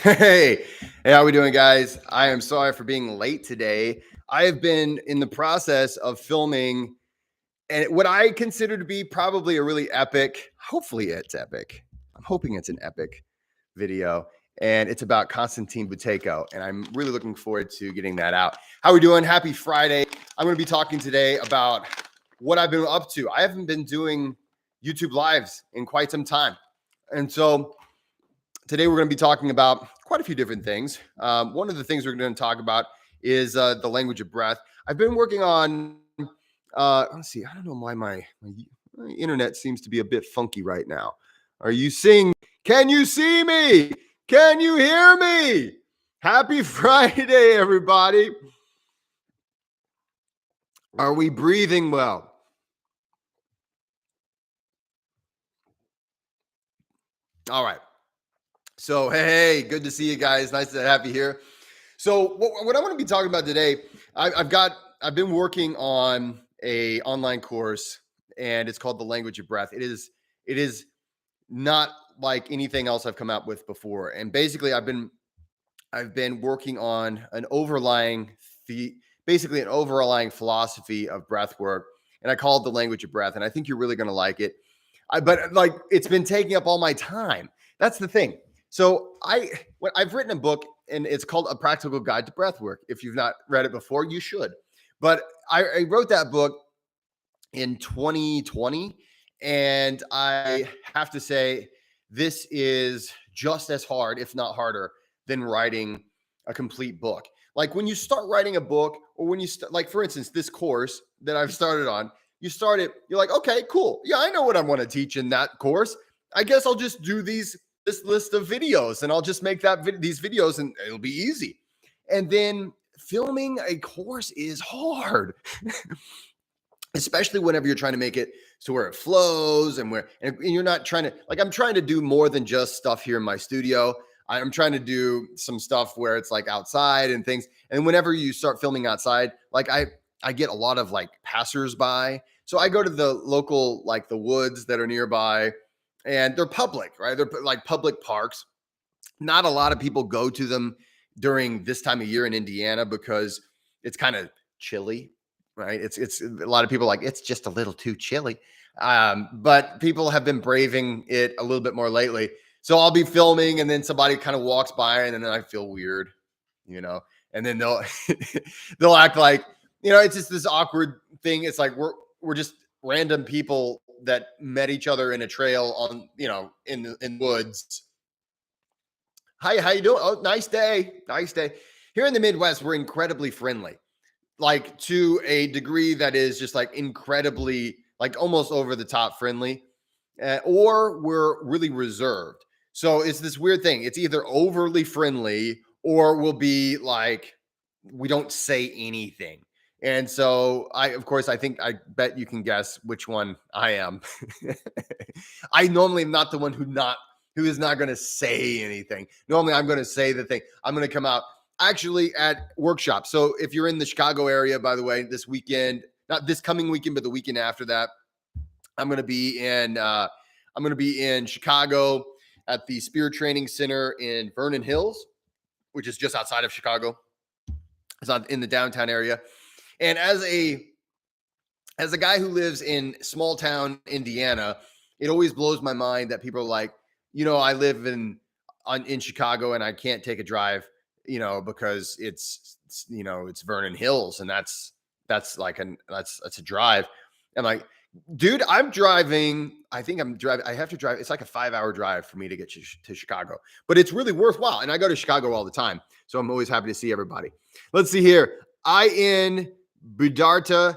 Hey, how we doing, guys? I am sorry for being late today. I have been in the process of filming and what I consider to be probably a really epic, hopefully it's epic. I'm hoping it's an epic video, and it's about Constantine Buteyko, and I'm really looking forward to getting that out. How we doing? Happy Friday. I'm going to be talking today about what I've been up to. I haven't been doing YouTube lives in quite some time. And so today we're going to be talking about quite a few different things. One of the things we're going to talk about is the language of breath. I've been working on, let's see, I don't know why my internet seems to be a bit funky right now. Are you seeing? Can you see me? Can you hear me? Happy Friday, everybody. Are we breathing well? All right. So, hey, good to see you guys. Nice to have you here. So, what I want to be talking about today, I've been working on a online course, and it's called The Language of Breath. It is not like anything else I've come out with before. And basically, I've been working on an overlying philosophy of breath work, and I call it The Language of Breath. And I think you're really going to like it. But like, it's been taking up all my time. That's the thing. So I've written a book, and it's called A Practical Guide to Breathwork. If you've not read it before, you should. But I wrote that book in 2020, and I have to say this is just as hard, if not harder, than writing a complete book. Like when you start writing a book, or when you like, for instance, this course that I've started on, you're like, okay, cool. Yeah, I know what I want to teach in that course. I guess I'll just do this list of videos, and I'll just make these videos, and it'll be easy. And then filming a course is hard, especially whenever you're trying to make it to where it flows and you're not trying to, like, I'm trying to do more than just stuff here in my studio. I'm trying to do some stuff where it's like outside and things. And whenever you start filming outside, like I get a lot of like passersby. So I go to the local, like the woods that are nearby, and they're public, right? They're like public parks. Not a lot of people go to them during this time of year in Indiana because it's kind of chilly, right? It's a lot of people like, it's just a little too chilly. But people have been braving it a little bit more lately. So I'll be filming, and then somebody kind of walks by, and then I feel weird, and then they'll they'll act like, it's just this awkward thing. It's like we're just random people that met each other in a trail on, in woods. Hi, how you doing? Oh, nice day. Nice day. Here in the Midwest, we're incredibly friendly, like to a degree that is just like incredibly, like almost over the top friendly, or we're really reserved. So it's this weird thing. It's either overly friendly, or we'll be like, we don't say anything. And so I bet you can guess which one I am. I normally am not the one who is not going to say anything. Normally I'm going to say the thing. I'm going to come out actually at workshops. So if you're in the Chicago area, by the way, this weekend, not this coming weekend, but the weekend after that, I'm going to be in Chicago at the Spear Training Center in Vernon Hills, which is just outside of Chicago. It's not in the downtown area. And as a guy who lives in small town Indiana, it always blows my mind that people are like, I live in Chicago, and I can't take a drive, because it's Vernon Hills, and that's a drive. I'm like, dude, I'm driving. I have to drive. It's like a 5-hour drive for me to get to Chicago, but it's really worthwhile. And I go to Chicago all the time, so I'm always happy to see everybody. Let's see here. In Budarta,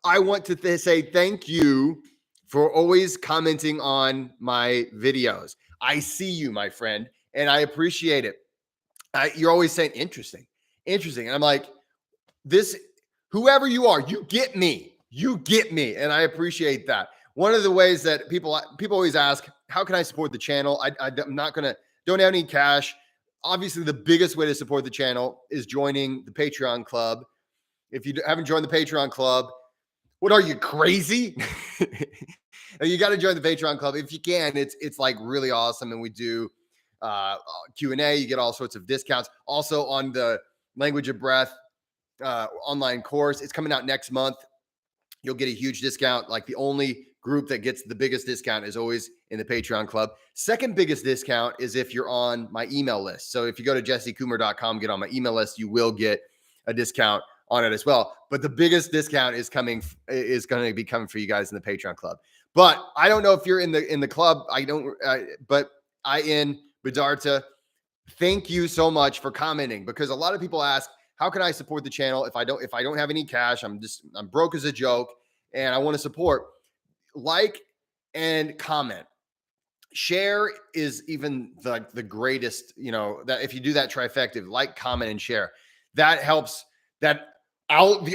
I want to say thank you for always commenting on my videos. I see you, my friend, and I appreciate it. You're always saying interesting. And I'm like, whoever you are, you get me, and I appreciate that. One of the ways that people always ask, how can I support the channel? I'm not going to donate any cash. Obviously, the biggest way to support the channel is joining the Patreon club. If you haven't joined the Patreon club, what are you, crazy? You got to join the Patreon club if you can. It's like really awesome, and we do Q&A. You get all sorts of discounts. Also on the Language of Breath online course, it's coming out next month. You'll get a huge discount. Like the only group that gets the biggest discount is always in the Patreon club. Second biggest discount is if you're on my email list. So if you go to jessecoomer.com, get on my email list, you will get a discount on it as well. But the biggest discount is going to be coming for you guys in the Patreon club. But I don't know if you're in the club. I don't. But in Bidarta, thank you so much for commenting, because a lot of people ask, how can I support the channel if I don't have any cash? I'm broke as a joke and I want to support. Like and comment. Share is even the greatest, that if you do that trifecta, like, comment, and share, that helps the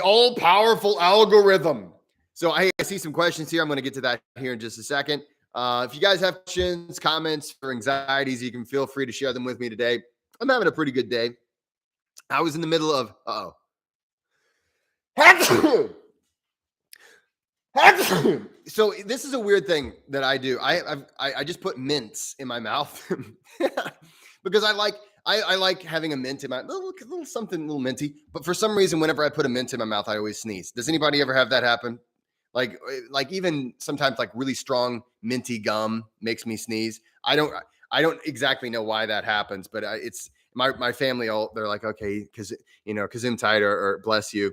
all powerful algorithm. So I see some questions here. I'm going to get to that here in just a second. If you guys have questions, comments, or anxieties, you can feel free to share them with me today. I'm having a pretty good day. I was in the middle of, so this is a weird thing that I do. I just put mints in my mouth because I like having a mint in my little something, little minty. But for some reason, whenever I put a mint in my mouth, I always sneeze. Does anybody ever have that happen? Like even sometimes like really strong minty gum makes me sneeze. I don't exactly know why that happens, but it's my family. They're like, okay, because I'm tight, or bless you.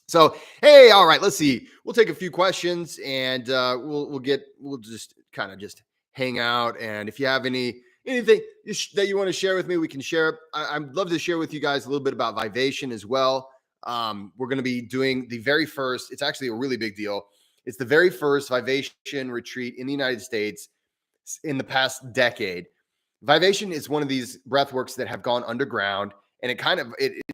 So, hey, all right, let's see. We'll take a few questions and we'll just kind of just hang out. And if you have anything that you want to share with me, we can share it. I'd love to share with you guys a little bit about Vivation as well. We're going to be doing the very first, it's actually a really big deal. It's the very first Vivation retreat in the United States in the past decade. Vivation is one of these breathworks that have gone underground, and it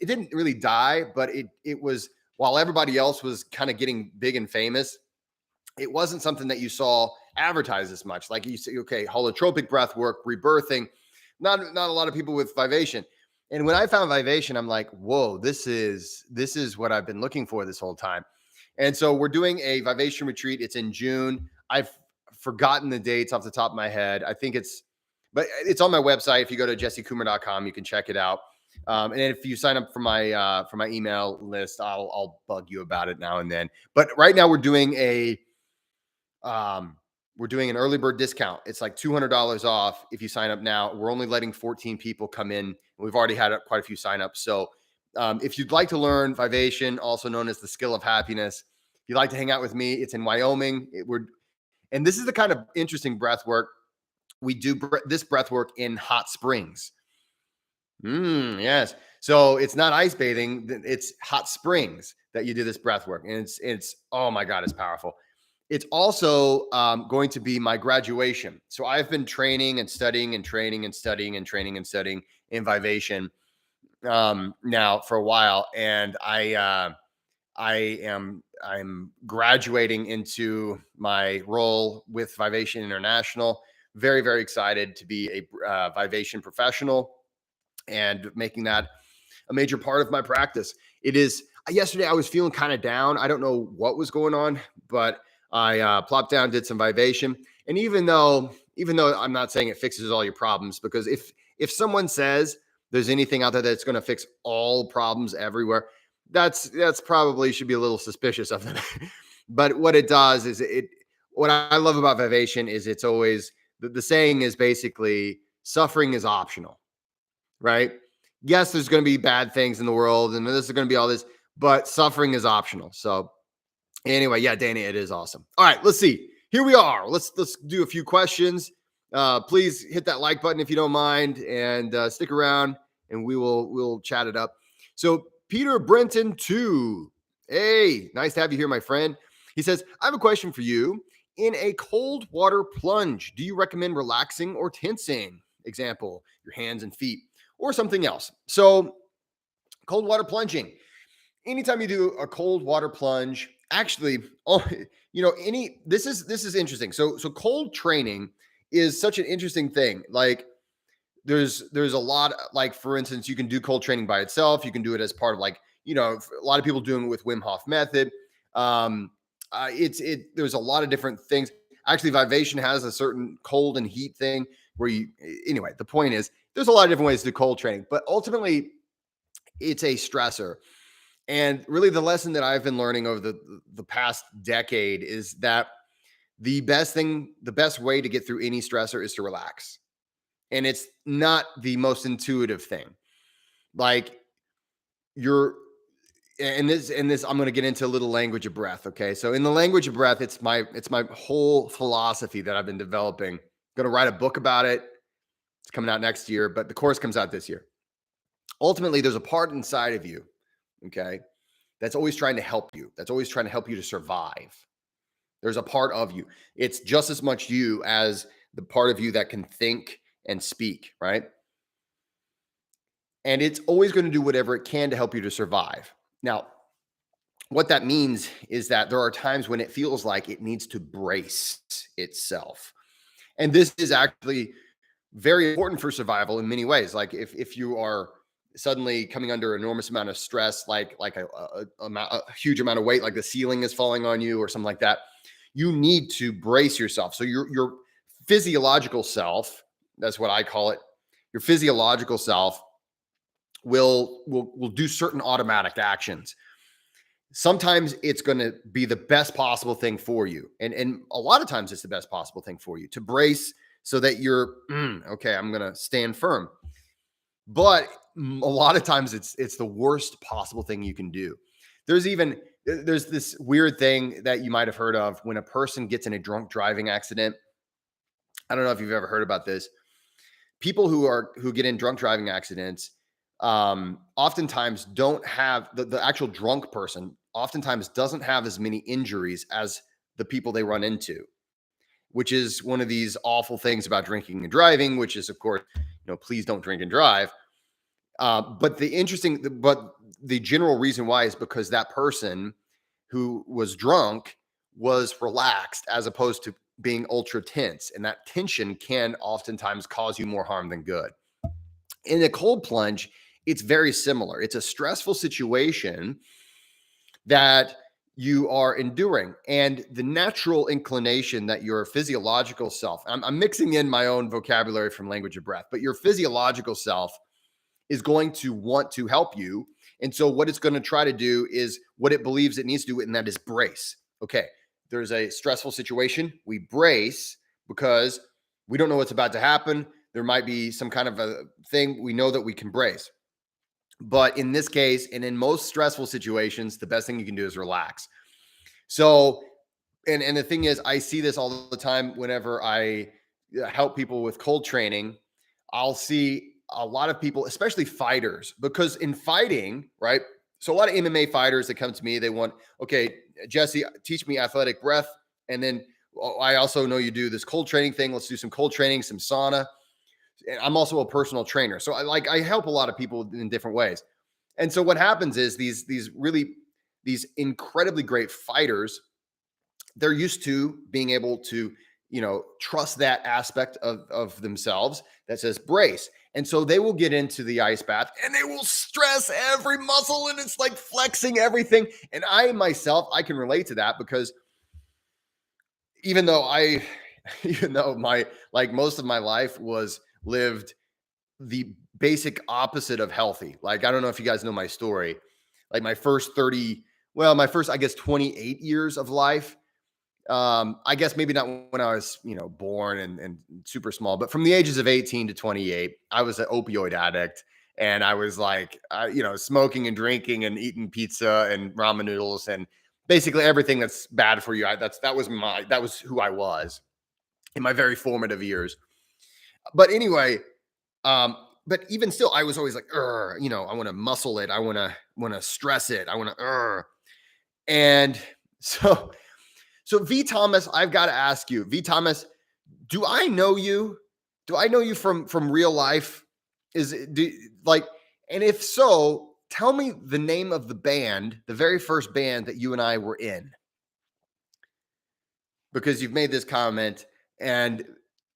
didn't really die, but it was, while everybody else was kind of getting big and famous, it wasn't something that you saw advertised as much. Like you say, okay, holotropic breath work, rebirthing, not a lot of people with Vivation. And when I found Vivation, I'm like, whoa, this is what I've been looking for this whole time. And so we're doing a Vivation retreat. It's in June. I've forgotten the dates off the top of my head. I think but it's on my website. If you go to jessecoomer.com, you can check it out. And if you sign up for my email list, I'll bug you about it now and then. But right now we're doing an early bird discount. It's like $200 off if you sign up now. We're only letting 14 people come in. We've already had quite a few signups. So if you'd like to learn Vivation, also known as the skill of happiness, if you'd like to hang out with me, it's in Wyoming. And this is the kind of interesting breath work. We do this breath work in hot springs. Yes. So it's not ice bathing. It's hot springs that you do this breath work. And it's, oh my God, it's powerful. It's also going to be my graduation. So I've been training and studying and training and studying and training and studying in Vivation now for a while. And I'm graduating into my role with Vivation International. Very, very excited to be a Vivation professional and making that a major part of my practice. It is. Yesterday I was feeling kind of down. I don't know what was going on, but I plopped down, did some Vivation. And even though I'm not saying it fixes all your problems, because if someone says there's anything out there that's going to fix all problems everywhere, that's probably should be a little suspicious of them. But what it does is what I love about Vivation is it's always, the saying is basically suffering is optional. Right? Yes, there's going to be bad things in the world, and this is going to be all this, but suffering is optional. So anyway, yeah, Danny, it is awesome. All right, let's see. Here we are. Let's do a few questions. Please hit that like button if you don't mind, and stick around, and we'll chat it up. So Peter Brenton 2. Hey, nice to have you here, my friend. He says, I have a question for you. In a cold water plunge, do you recommend relaxing or tensing? Example, your hands and feet, or something else. So cold water plunging. Anytime you do a cold water plunge, actually, this is interesting. So cold training is such an interesting thing. Like there's a lot, like, for instance, you can do cold training by itself. You can do it as part of, like, a lot of people doing it with Wim Hof method. There's a lot of different things. Actually, Vivation has a certain cold and heat thing where anyway, the point is there's a lot of different ways to do cold training, but ultimately it's a stressor. And really the lesson that I've been learning over the past decade is that the best way to get through any stressor is to relax. And it's not the most intuitive thing. Like you're and this I'm going to get into a little language of breath, okay? So in the language of breath, it's my whole philosophy that I've been developing. Going to write a book about it. It's coming out next year, but the course comes out this year. Ultimately, there's a part inside of you, okay, that's always trying to help you. That's always trying to help you to survive. There's a part of you. It's just as much you as the part of you that can think and speak, right? And it's always going to do whatever it can to help you to survive. Now, what that means is that there are times when it feels like it needs to brace itself. And this is actually very important for survival in many ways. Like if you are suddenly coming under an enormous amount of stress, like a huge amount of weight, like the ceiling is falling on you or something like that, you need to brace yourself. So your physiological self, that's what I call it, your physiological self will do certain automatic actions. Sometimes it's going to be the best possible thing for you. And a lot of times it's the best possible thing for you to brace so that you're, okay, I'm going to stand firm. But a lot of times it's the worst possible thing you can do. There's this weird thing that you might have heard of when a person gets in a drunk driving accident. I don't know if you've ever heard about this. People who get in drunk driving accidents oftentimes don't have the actual drunk person oftentimes doesn't have as many injuries as the people they run into, which is one of these awful things about drinking and driving, which is, of course, please don't drink and drive. But the general reason why is because that person who was drunk was relaxed as opposed to being ultra tense. And that tension can oftentimes cause you more harm than good. In a cold plunge, it's very similar. It's a stressful situation that you are enduring, and the natural inclination that your physiological self, I'm mixing in my own vocabulary from language of breath, but your physiological self is going to want to help you. And so what it's going to try to do is what it believes it needs to do, and that is brace. Okay, there's a stressful situation. We brace because we don't know what's about to happen. There might be some kind of a thing. We know that we can brace. But in this case, and in most stressful situations, the best thing you can do is relax. So, and the thing is, I see this all the time whenever I help people with cold training. I'll see a lot of people, especially fighters, because in fighting, right? So a lot of MMA fighters that come to me, they want, okay, Jesse, teach me athletic breath. And then I also know you do this cold training thing. Let's do some cold training, some sauna. And I'm also a personal trainer. So I help a lot of people in different ways. And so what happens is these incredibly great fighters, they're used to being able to, trust that aspect of themselves that says brace. And so they will get into the ice bath and they will stress every muscle, and it's like flexing everything. And I myself, I can relate to that because even though most of my life was lived the basic opposite of healthy. Like, I don't know if you guys know my story. Like my first, I guess 28 years of life. I guess maybe not when I was, born and super small, but from the ages of 18 to 28, I was an opioid addict. And I was like, smoking and drinking and eating pizza and ramen noodles and basically everything that's bad for you. That was who I was in my very formative years. But anyway, but even still, I was always like, I want to muscle it. I want to stress it. I want to, and so V Thomas, I've got to ask you, V Thomas, do I know you? Do I know you from real life? And if so, tell me the name of the band, the very first band that you and I were in, because you've made this comment and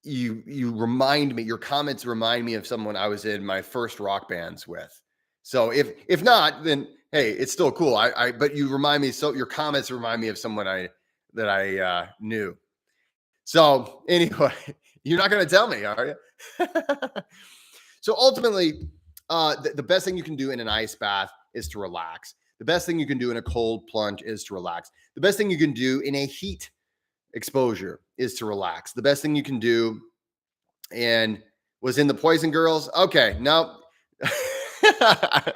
you remind me, your comments remind me of someone I was in my first rock bands with. So if not, then hey, it's still cool. But you remind me, so your comments remind me of someone that I knew. So anyway, you're not going to tell me, are you? So ultimately, the best thing you can do in an ice bath is to relax. The best thing you can do in a cold plunge is to relax. The best thing you can do in a heat exposure is to relax. The best thing you can do and was in the Poison Girls. Okay, no, that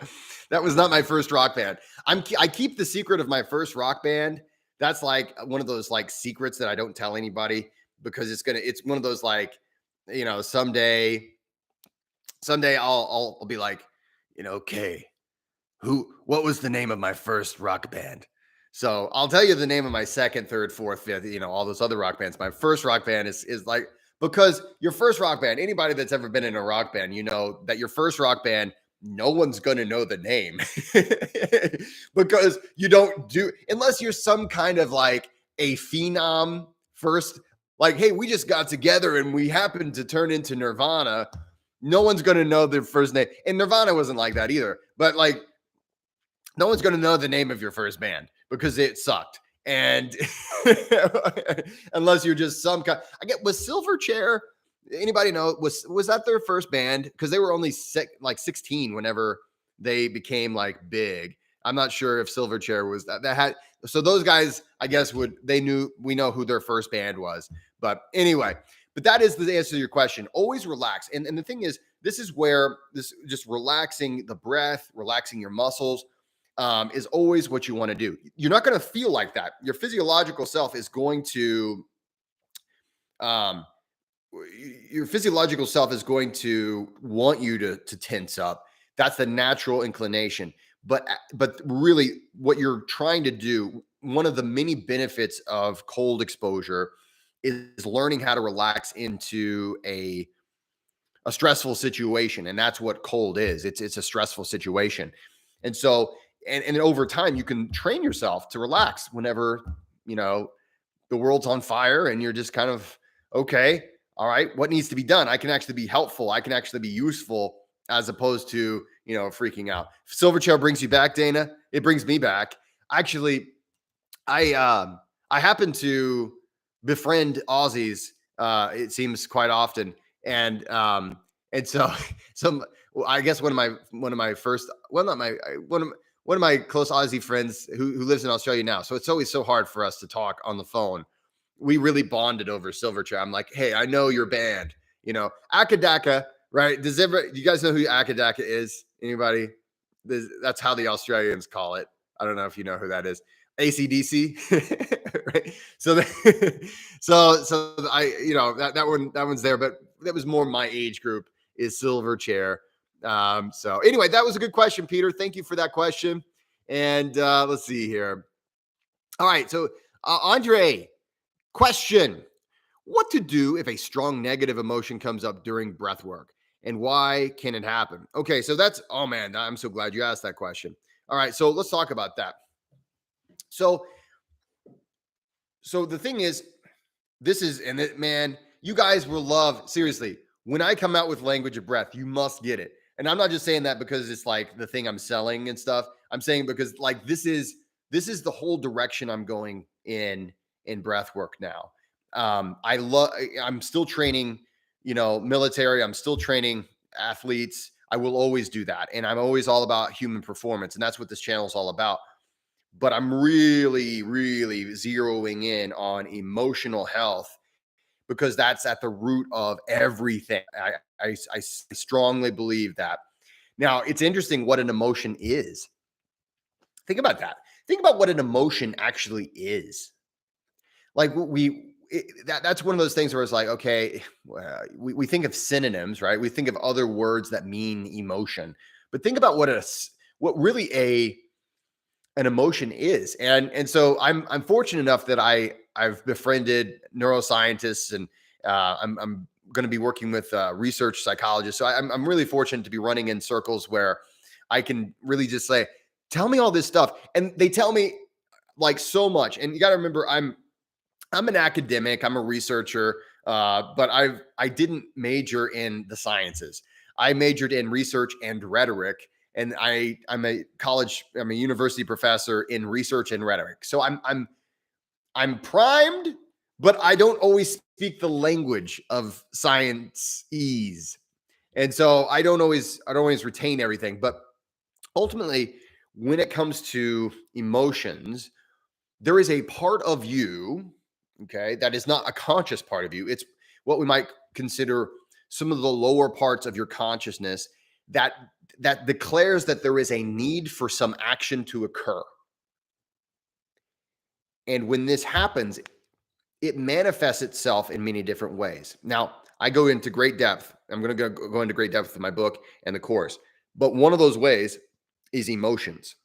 was not my first rock band. I keep the secret of my first rock band. That's like one of those like secrets that I don't tell anybody because it's one of those like, someday I'll be like, okay, what was the name of my first rock band? So I'll tell you the name of my second, third, fourth, fifth, all those other rock bands. My first rock band is like, because your first rock band, anybody that's ever been in a rock band, that your first rock band, no one's going to know the name because you don't unless you're some kind of like a phenom first, like, hey, we just got together and we happened to turn into Nirvana. No one's going to know their first name. And Nirvana wasn't like that either. But like, no one's going to know the name of your first band because it sucked. And unless you're just some kind, was Silverchair, anybody know, was that their first band? Because they were only 16 whenever they became like big. I'm not sure if Silverchair was that had. So those guys, I guess, we know who their first band was. But anyway, but that is the answer to your question. Always relax. And the thing is, this is where this just relaxing the breath, relaxing your muscles, is always what you want to do. You're not going to feel like that. Your physiological self is going to, want you to tense up. That's the natural inclination. But really, what you're trying to do, one of the many benefits of cold exposure is learning how to relax into a stressful situation. And that's what cold is. It's a stressful situation. And so, and over time, you can train yourself to relax whenever, the world's on fire and you're just kind of, okay, all right, what needs to be done? I can actually be helpful. I can actually be useful as opposed to, freaking out. Silverchair brings you back, Dana. It brings me back. Actually, I happen to befriend Aussies, it seems quite often. And so I guess one of my close Aussie friends who lives in Australia now. So it's always so hard for us to talk on the phone. We really bonded over Silverchair. I'm like, hey, I know your band, Akadaka, right? Do you guys know who Akadaka is? Anybody? That's how the Australians call it. I don't know if you know who that is. AC/DC, right? So I, that one's there, but that was more my age group is Silverchair. So anyway, that was a good question, Peter. Thank you for that question. And let's see here. All right. So Andre, question: what to do if a strong negative emotion comes up during breath work, and why can it happen? Okay. So oh man, I'm so glad you asked that question. All right. So let's talk about that. So the thing is, man, you guys will love, seriously, when I come out with language of breath, you must get it. And I'm not just saying that because it's like the thing I'm selling and stuff. I'm saying because like this is the whole direction I'm going in breath work now. I'm still training, military. I'm still training athletes. I will always do that. And I'm always all about human performance. And that's what this channel is all about. But I'm really, really zeroing in on emotional health because that's at the root of everything. I strongly believe that. Now, it's interesting what an emotion is. Think about that. Think about what an emotion actually is. Like that's one of those things where it's like, okay, we think of synonyms, right? We think of other words that mean emotion, but think about what really an emotion is. And so I'm fortunate enough that I've befriended neuroscientists and I'm going to be working with research psychologists. So I'm really fortunate to be running in circles where I can really just say, tell me all this stuff. And they tell me like so much. And you got to remember, I'm an academic, I'm a researcher, but I didn't major in the sciences. I majored in research and rhetoric. And I'm a university professor in research and rhetoric. So I'm primed, but I don't always speak the language of science ease. And so I don't always retain everything. But ultimately, when it comes to emotions, there is a part of you, okay, that is not a conscious part of you. It's what we might consider some of the lower parts of your consciousness that declares that there is a need for some action to occur. And when this happens, it manifests itself in many different ways. Now, I go into great depth. I'm going to go into great depth with my book and the course. But one of those ways is emotions.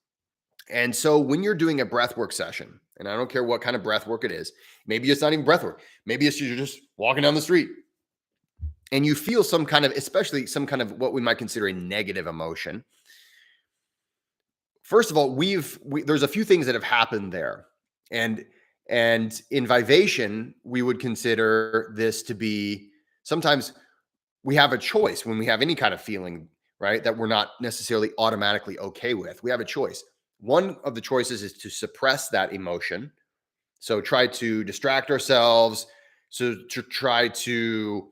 And so when you're doing a breathwork session, and I don't care what kind of breathwork it is, maybe it's not even breathwork. Maybe it's you're just walking down the street and you feel some kind of, especially some kind of what we might consider a negative emotion. First of all, there's a few things that have happened there. And in Vivation, we would consider this to be sometimes we have a choice when we have any kind of feeling, right? That we're not necessarily automatically okay with. We have a choice. One of the choices is to suppress that emotion. So try to distract ourselves. So to try to,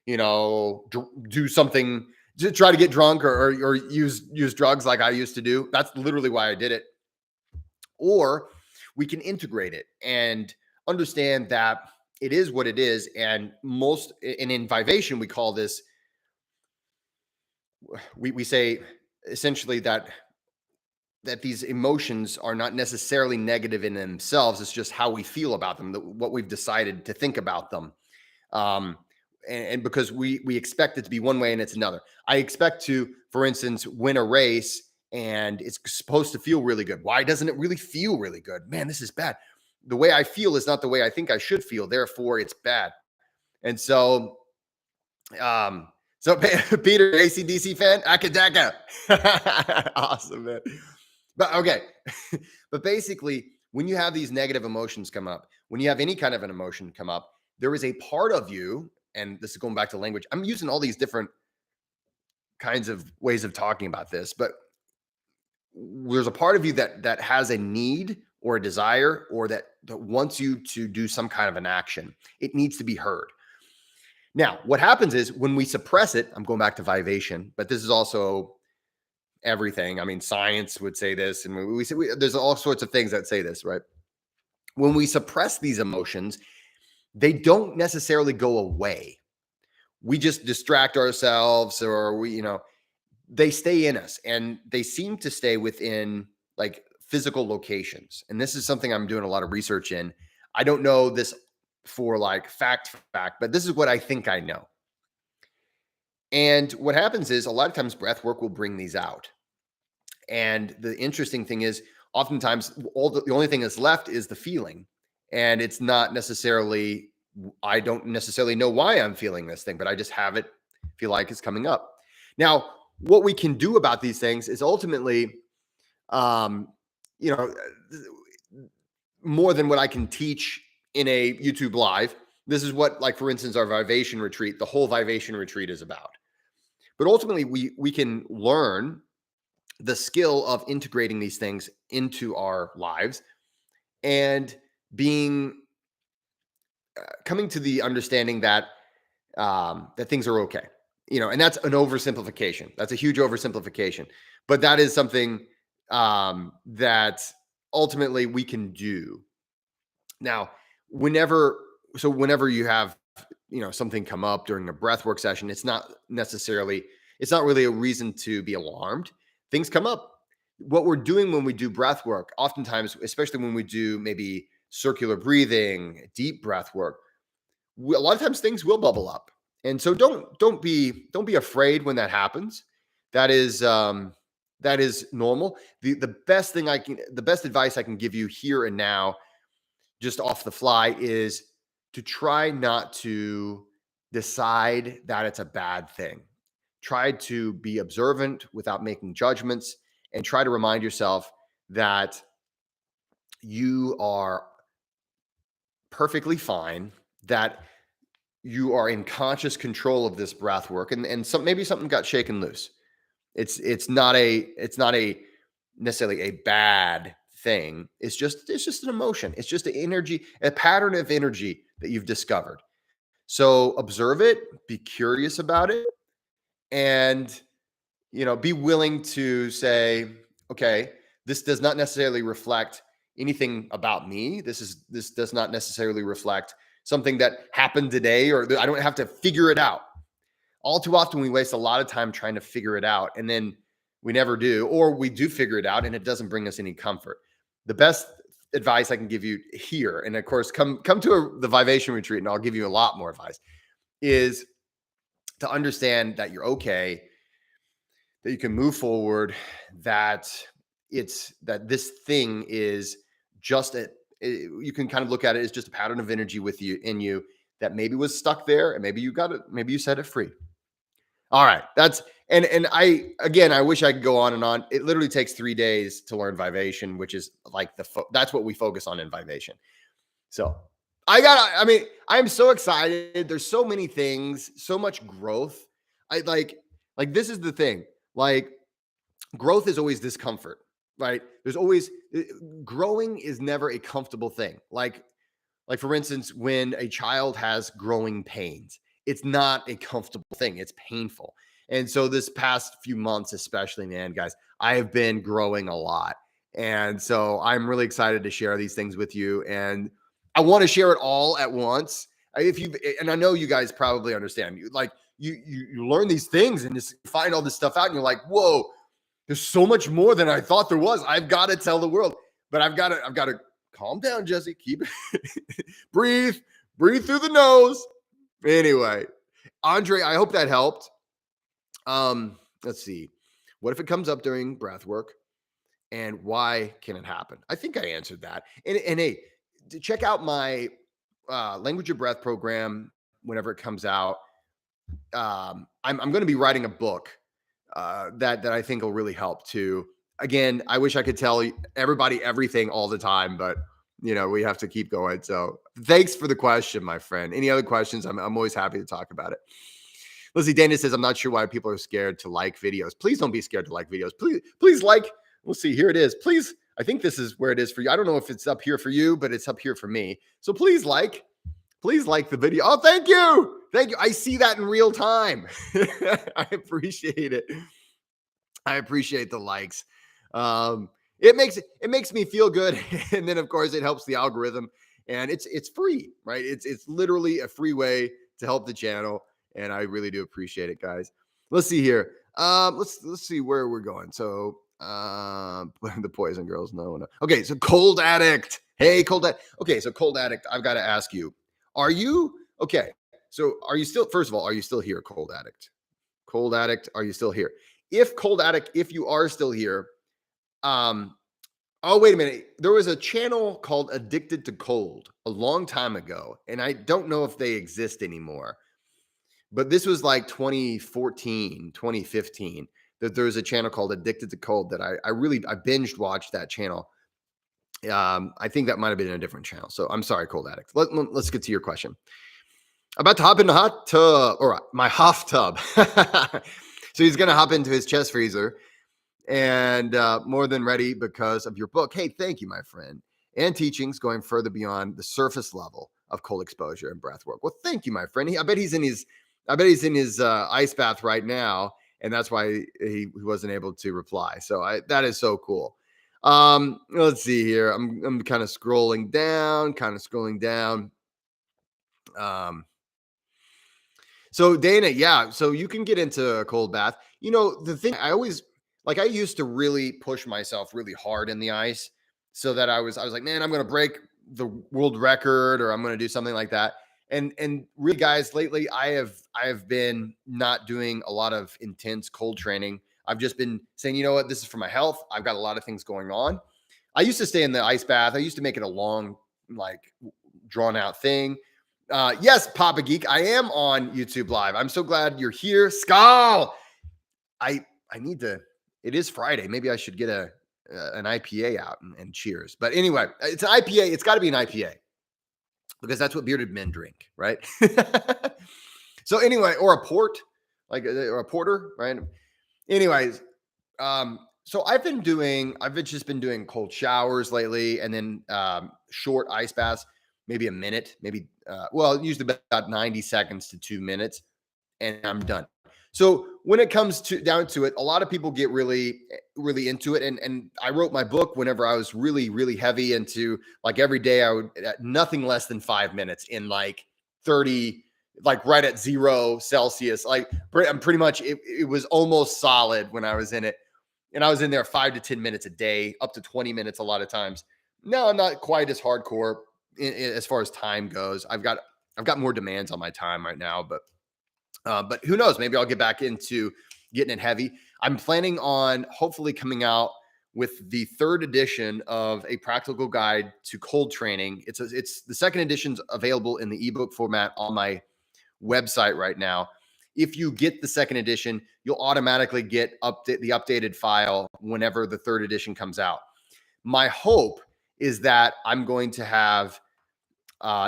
do something to try to get drunk or use drugs like I used to do. That's literally why I did it. Or we can integrate it and understand that it is what it is. And in Vivation, we call this, we say essentially that these emotions are not necessarily negative in themselves. It's just how we feel about them, what we've decided to think about them. And because we expect it to be one way and it's another. I expect to, for instance, win a race and it's supposed to feel really good. Why doesn't it really feel really good? Man, this is bad. The way I feel is not the way I think I should feel. Therefore, it's bad. And so, Peter, AC/DC fan, Akadaka. Awesome, man. But okay. But basically, when you have these negative emotions come up, when you have any kind of an emotion come up, there is a part of you, and this is going back to language. I'm using all these different kinds of ways of talking about this, but there's a part of you that has a need or a desire or that wants you to do some kind of an action. It needs to be heard. Now, what happens is when we suppress it, I'm going back to Vivation, but this is also everything. I mean, science would say this, and there's all sorts of things that say this, right? When we suppress these emotions, they don't necessarily go away. We just distract ourselves, or they stay in us, and they seem to stay within like physical locations. And this is something I'm doing a lot of research in. I don't know this for like fact, but this is what I think I know. And what happens is a lot of times breath work will bring these out. And the interesting thing is oftentimes the only thing that's left is the feeling. And it's not necessarily, I don't necessarily know why I'm feeling this thing, but I just have it feel like it's coming up. Now, what we can do about these things is ultimately, more than what I can teach in a YouTube live. This is what, like, for instance, our Vivation retreat, the whole Vivation retreat is about. But ultimately, we can learn the skill of integrating these things into our lives and coming to the understanding that that things are okay. And that's an oversimplification. That's a huge oversimplification. But that is something that ultimately we can do. Now, whenever you have, something come up during a breathwork session, it's not really a reason to be alarmed. Things come up. What we're doing when we do breath work, oftentimes, especially when we do maybe circular breathing, deep breath work, a lot of times things will bubble up. And so don't be afraid when that happens. That is normal. The best advice I can give you here and now, just off the fly, is to try not to decide that it's a bad thing. Try to be observant without making judgments, and try to remind yourself that you are perfectly fine, that you are in conscious control of this breath work, and maybe something got shaken loose. It's not necessarily a bad thing. It's just an emotion. It's just an energy, a pattern of energy that you've discovered. So observe it, be curious about it, and be willing to say, okay, this does not necessarily reflect anything about me. This does not necessarily reflect something that happened today, or I don't have to figure it out. All too often, we waste a lot of time trying to figure it out, and then we never do, or we do figure it out, and it doesn't bring us any comfort. The best advice I can give you here, and of course, come to the Vivation retreat, and I'll give you a lot more advice, is to understand that you're okay, that you can move forward, that this thing is just you can kind of look at it as just a pattern of energy with you in you that maybe was stuck there, and maybe you set it free. All right, and I wish I could go on and on. It literally takes 3 days to learn Vivation, which is like that's what we focus on in Vivation. So I'm so excited. There's so many things, so much growth. I like this is the thing. Like, growth is always discomfort, right? There's always growing is never a comfortable thing. Like for instance, when a child has growing pains, it's not a comfortable thing. It's painful. And so this past few months, especially, man, guys, I have been growing a lot. And so I'm really excited to share these things with you. And I want to share it all at once. And I know you guys probably understand, you learn these things and just find all this stuff out, and you're like, whoa, there's so much more than I thought there was. I've got to tell the world, but I've got to calm down, Jesse. Keep it, breathe through the nose. Anyway, Andre, I hope that helped. Let's see. What if it comes up during breath work, and why can it happen? I think I answered that. And hey, check out my Language of Breath program whenever it comes out. I'm going to be writing a book that I think will really help too. Again, I wish I could tell everybody everything all the time, but we have to keep going. So thanks for the question, my friend. Any other questions? I'm always happy to talk about it. Let's see. Dana says, I'm not sure why people are scared to like videos. Please don't be scared to like videos. Please like. We'll see. Here it is. Please. I think this is where it is for you. I don't know if it's up here for you, but it's up here for me. So please like the video. Oh, thank you. Thank you. I see that in real time. I appreciate it. I appreciate the likes. It makes me feel good. And then of course it helps the algorithm, and it's free, right? It's literally a free way to help the channel. And I really do appreciate it, guys. Let's see here. Let's see where we're going. So the poison girls, no. Okay, so Cold Addict. Hey, Cold Addict. Okay, so Cold Addict, I've got to ask you, are you okay? So are you still, first of all, are you still here, Cold Addict? Cold Addict, are you still here? If Cold Addict, if you are still here, oh, wait a minute. There was a channel called Addicted to Cold a long time ago, and I don't know if they exist anymore. But this was like 2014, 2015, that there was a channel called Addicted to Cold that I binged watched that channel. I think that might have been a different channel. So I'm sorry, Cold Addict. Let's get to your question. About to hop in the hot tub, or my hot tub. So he's going to hop into his chest freezer, and more than ready because of your book. Hey, thank you, my friend. And teachings going further beyond the surface level of cold exposure and breath work. Well, thank you, my friend. I bet he's in his ice bath right now, and that's why he wasn't able to reply. So that is so cool. Let's see here. I'm kind of scrolling down. So Dana, yeah. So you can get into a cold bath. The thing I used to really push myself really hard in the ice, so that I was like, man, I'm going to break the world record, or I'm going to do something like that. And really, guys, lately I have been not doing a lot of intense cold training. I've just been saying, you know what, this is for my health. I've got a lot of things going on. I used to stay in the ice bath. I used to make it a long, drawn out thing. Yes, Papa Geek, I am on YouTube Live. I'm so glad you're here. Skull. I need to, it is Friday. Maybe I should get an IPA out and cheers. But anyway, it's an IPA. It's got to be an IPA, because that's what bearded men drink, right? So anyway, or a port, or a porter, right? Anyways, so I've just been doing cold showers lately, and then short ice baths. maybe a minute, maybe, well, usually about 90 seconds to 2 minutes, and I'm done. So when it comes to down to it, a lot of people get really into it. And I wrote my book whenever I was really heavy into, like, every day I would nothing less than 5 minutes in like 30, like right at 0 Celsius. Like I'm pretty much it was almost solid when I was in it. And I was in there 5 to 10 minutes a day, up to 20 minutes a lot of times. No, I'm not quite as hardcore as far as time goes. I've got more demands on my time right now, but who knows? Maybe I'll get back into getting it heavy. I'm planning on hopefully coming out with the third edition of a practical guide to cold training. It's the second edition's available in the ebook format on my website right now. If you get the second edition, you'll automatically get the updated file whenever the third edition comes out. My hope is that I'm going to have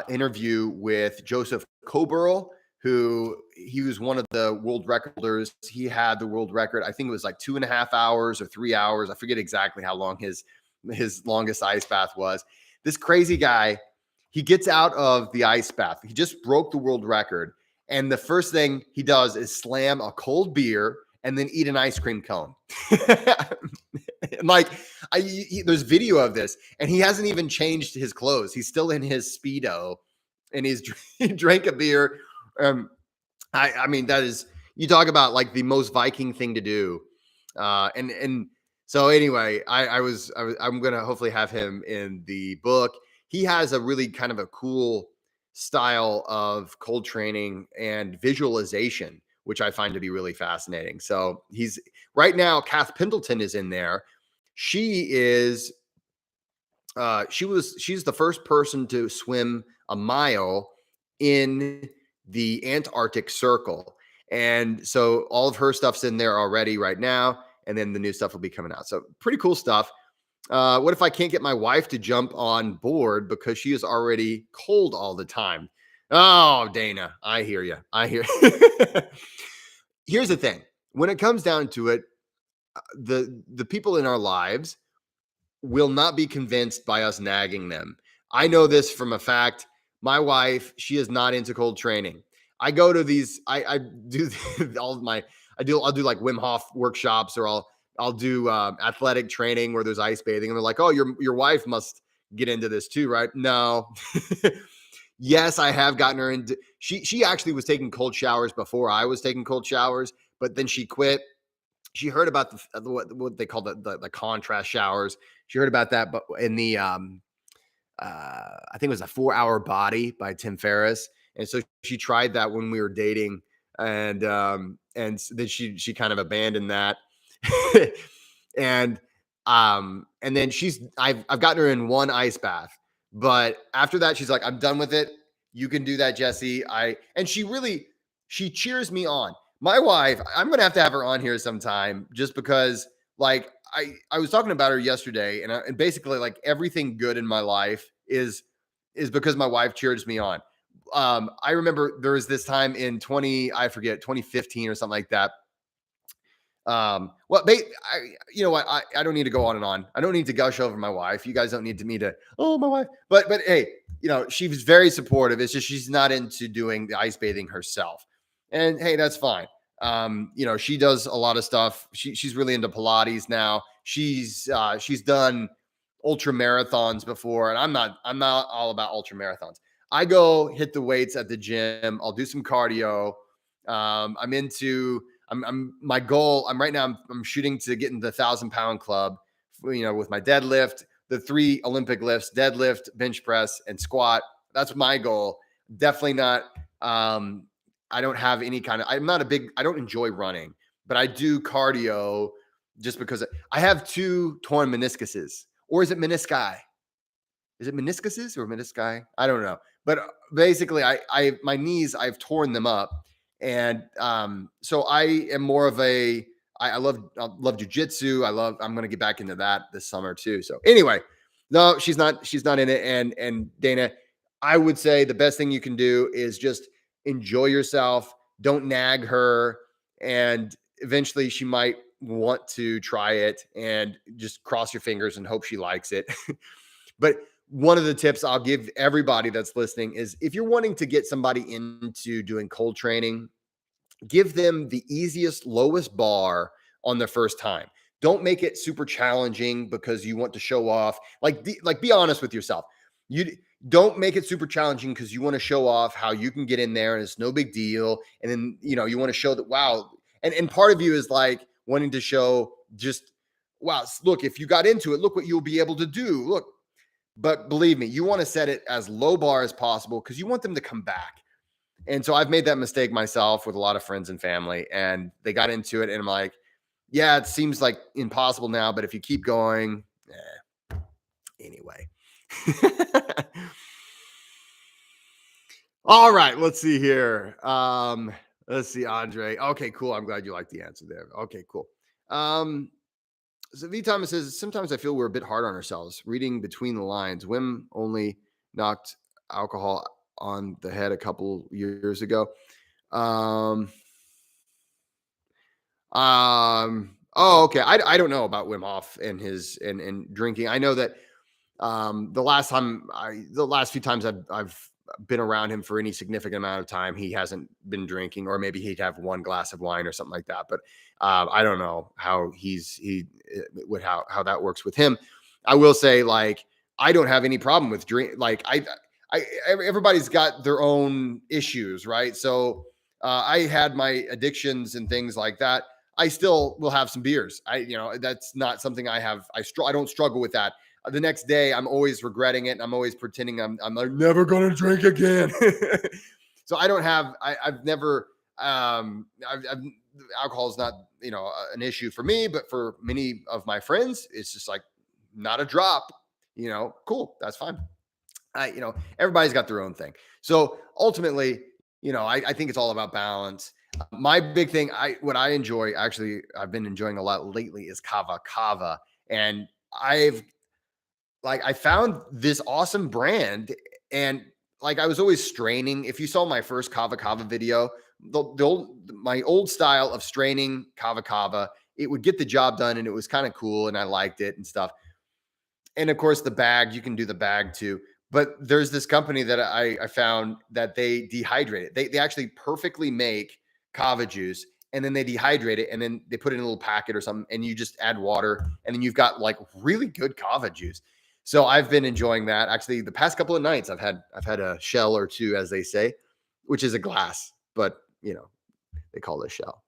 interview with Joseph Coburl, who he was one of the world recorders. He had the world record. I think it was like 2.5 hours or 3 hours. I forget exactly how long his longest ice bath was. This crazy guy, he gets out of the ice bath. He just broke the world record. And the first thing he does is slam a cold beer and then eat an ice cream cone. Like, there's video of this, and he hasn't even changed his clothes. He's still in his Speedo, and he drank a beer. I mean, that is, you talk about like the most Viking thing to do. And so anyway, I'm going to hopefully have him in the book. He has a really kind of a cool style of cold training and visualization, which I find to be really fascinating. So he's right now, Kath Pendleton is in there. She's the first person to swim a mile in the Antarctic Circle. And so all of her stuff's in there already right now. And then the new stuff will be coming out. So pretty cool stuff. What if I can't get my wife to jump on board because she is already cold all the time? Oh, Dana, I hear you. I hear. Here's the thing. When it comes down to it, the people in our lives will not be convinced by us nagging them. I know this from a fact. My wife, she is not into cold training. I go to these, I do I'll do like Wim Hof workshops, or I'll do athletic training where there's ice bathing, and they're like, "Oh, your wife must get into this too, right?" No. Yes, I have gotten her into. She actually was taking cold showers before I was taking cold showers, but then she quit. She heard about what they call the contrast showers. She heard about that, but in the I think it was a 4-Hour Body by Tim Ferriss, and so she tried that when we were dating, and then she kind of abandoned that, and then I've gotten her in one ice bath, but after that she's like, "I'm done with it. You can do that, Jesse." And she cheers me on. My wife, I'm gonna have to have her on here sometime, just because, like, I was talking about her yesterday, and basically, like, everything good in my life is because my wife cheers me on. I remember there was this time in 2015 or something like that. Well, you know what? I don't need to go on and on. I don't need to gush over my wife. You guys don't need me to, oh, my wife. But hey, she was very supportive. It's just she's not into doing the ice bathing herself. And hey, that's fine. She does a lot of stuff. She's really into Pilates now. She's done ultra marathons before, and I'm not all about ultra marathons. I go hit the weights at the gym. I'll do some cardio. I'm my goal. I'm shooting to get in the 1,000-pound club, with my deadlift, the 3 Olympic lifts, deadlift, bench press, and squat. That's my goal. Definitely not. I don't have any kind of, I don't enjoy running, but I do cardio just because I have 2 torn meniscuses, or is it menisci? Is it meniscuses or menisci? I don't know. But basically my knees, I've torn them up. And so I am more of I love jujitsu. I'm going to get back into that this summer too. So anyway, no, she's not in it. And Dana, I would say the best thing you can do is just enjoy yourself. Don't nag her. And eventually she might want to try it, and just cross your fingers and hope she likes it. But one of the tips I'll give everybody that's listening is if you're wanting to get somebody into doing cold training, give them the easiest, lowest bar on their first time. Don't make it super challenging because you want to show off. Like be honest with yourself. You don't make it super challenging because you want to show off how you can get in there and it's no big deal. And then, you want to show that, wow. And part of you is like wanting to show just, wow, look, if you got into it, look what you'll be able to do. Look, but believe me, you want to set it as low bar as possible because you want them to come back. And so I've made that mistake myself with a lot of friends and family, and they got into it. And I'm like, yeah, it seems like impossible now, but if you keep going, anyway. All right, let's see here. Let's see, Andre. Okay, cool. I'm glad you liked the answer there. Okay, cool. So V Thomas says, sometimes I feel we're a bit hard on ourselves. Reading between the lines, Wim only knocked alcohol on the head a couple years ago. Oh, okay. I don't know about Wim Hof and his and drinking. I know that the last few times I've been around him for any significant amount of time, he hasn't been drinking, or maybe he'd have one glass of wine or something like that. But I don't know how how that works with him. I will say, like, I don't have any problem with drink. Like everybody's got their own issues, right? So I had my addictions and things like that. I still will have some beers. That's not something I have. I don't struggle with that. The next day, I'm always regretting it, and I'm always pretending I'm like, never gonna drink again. So I don't have. I've never. Alcohol is not an issue for me, but for many of my friends, it's just like not a drop. Cool, that's fine. Everybody's got their own thing. So ultimately, I think it's all about balance. My big thing, what I enjoy, actually, I've been enjoying a lot lately is kava, and I found this awesome brand, and like I was always straining. If you saw my first kava video, my old style of straining kava, it would get the job done, and it was kind of cool, and I liked it and stuff. And of course, the bag, you can do the bag too. But there's this company that I found that they dehydrate it. They actually perfectly make kava juice, and then they dehydrate it, and then they put it in a little packet or something, and you just add water, and then you've got like really good kava juice. So I've been enjoying that. Actually, the past couple of nights, I've had a shell or two, as they say, which is a glass, but they call it a shell.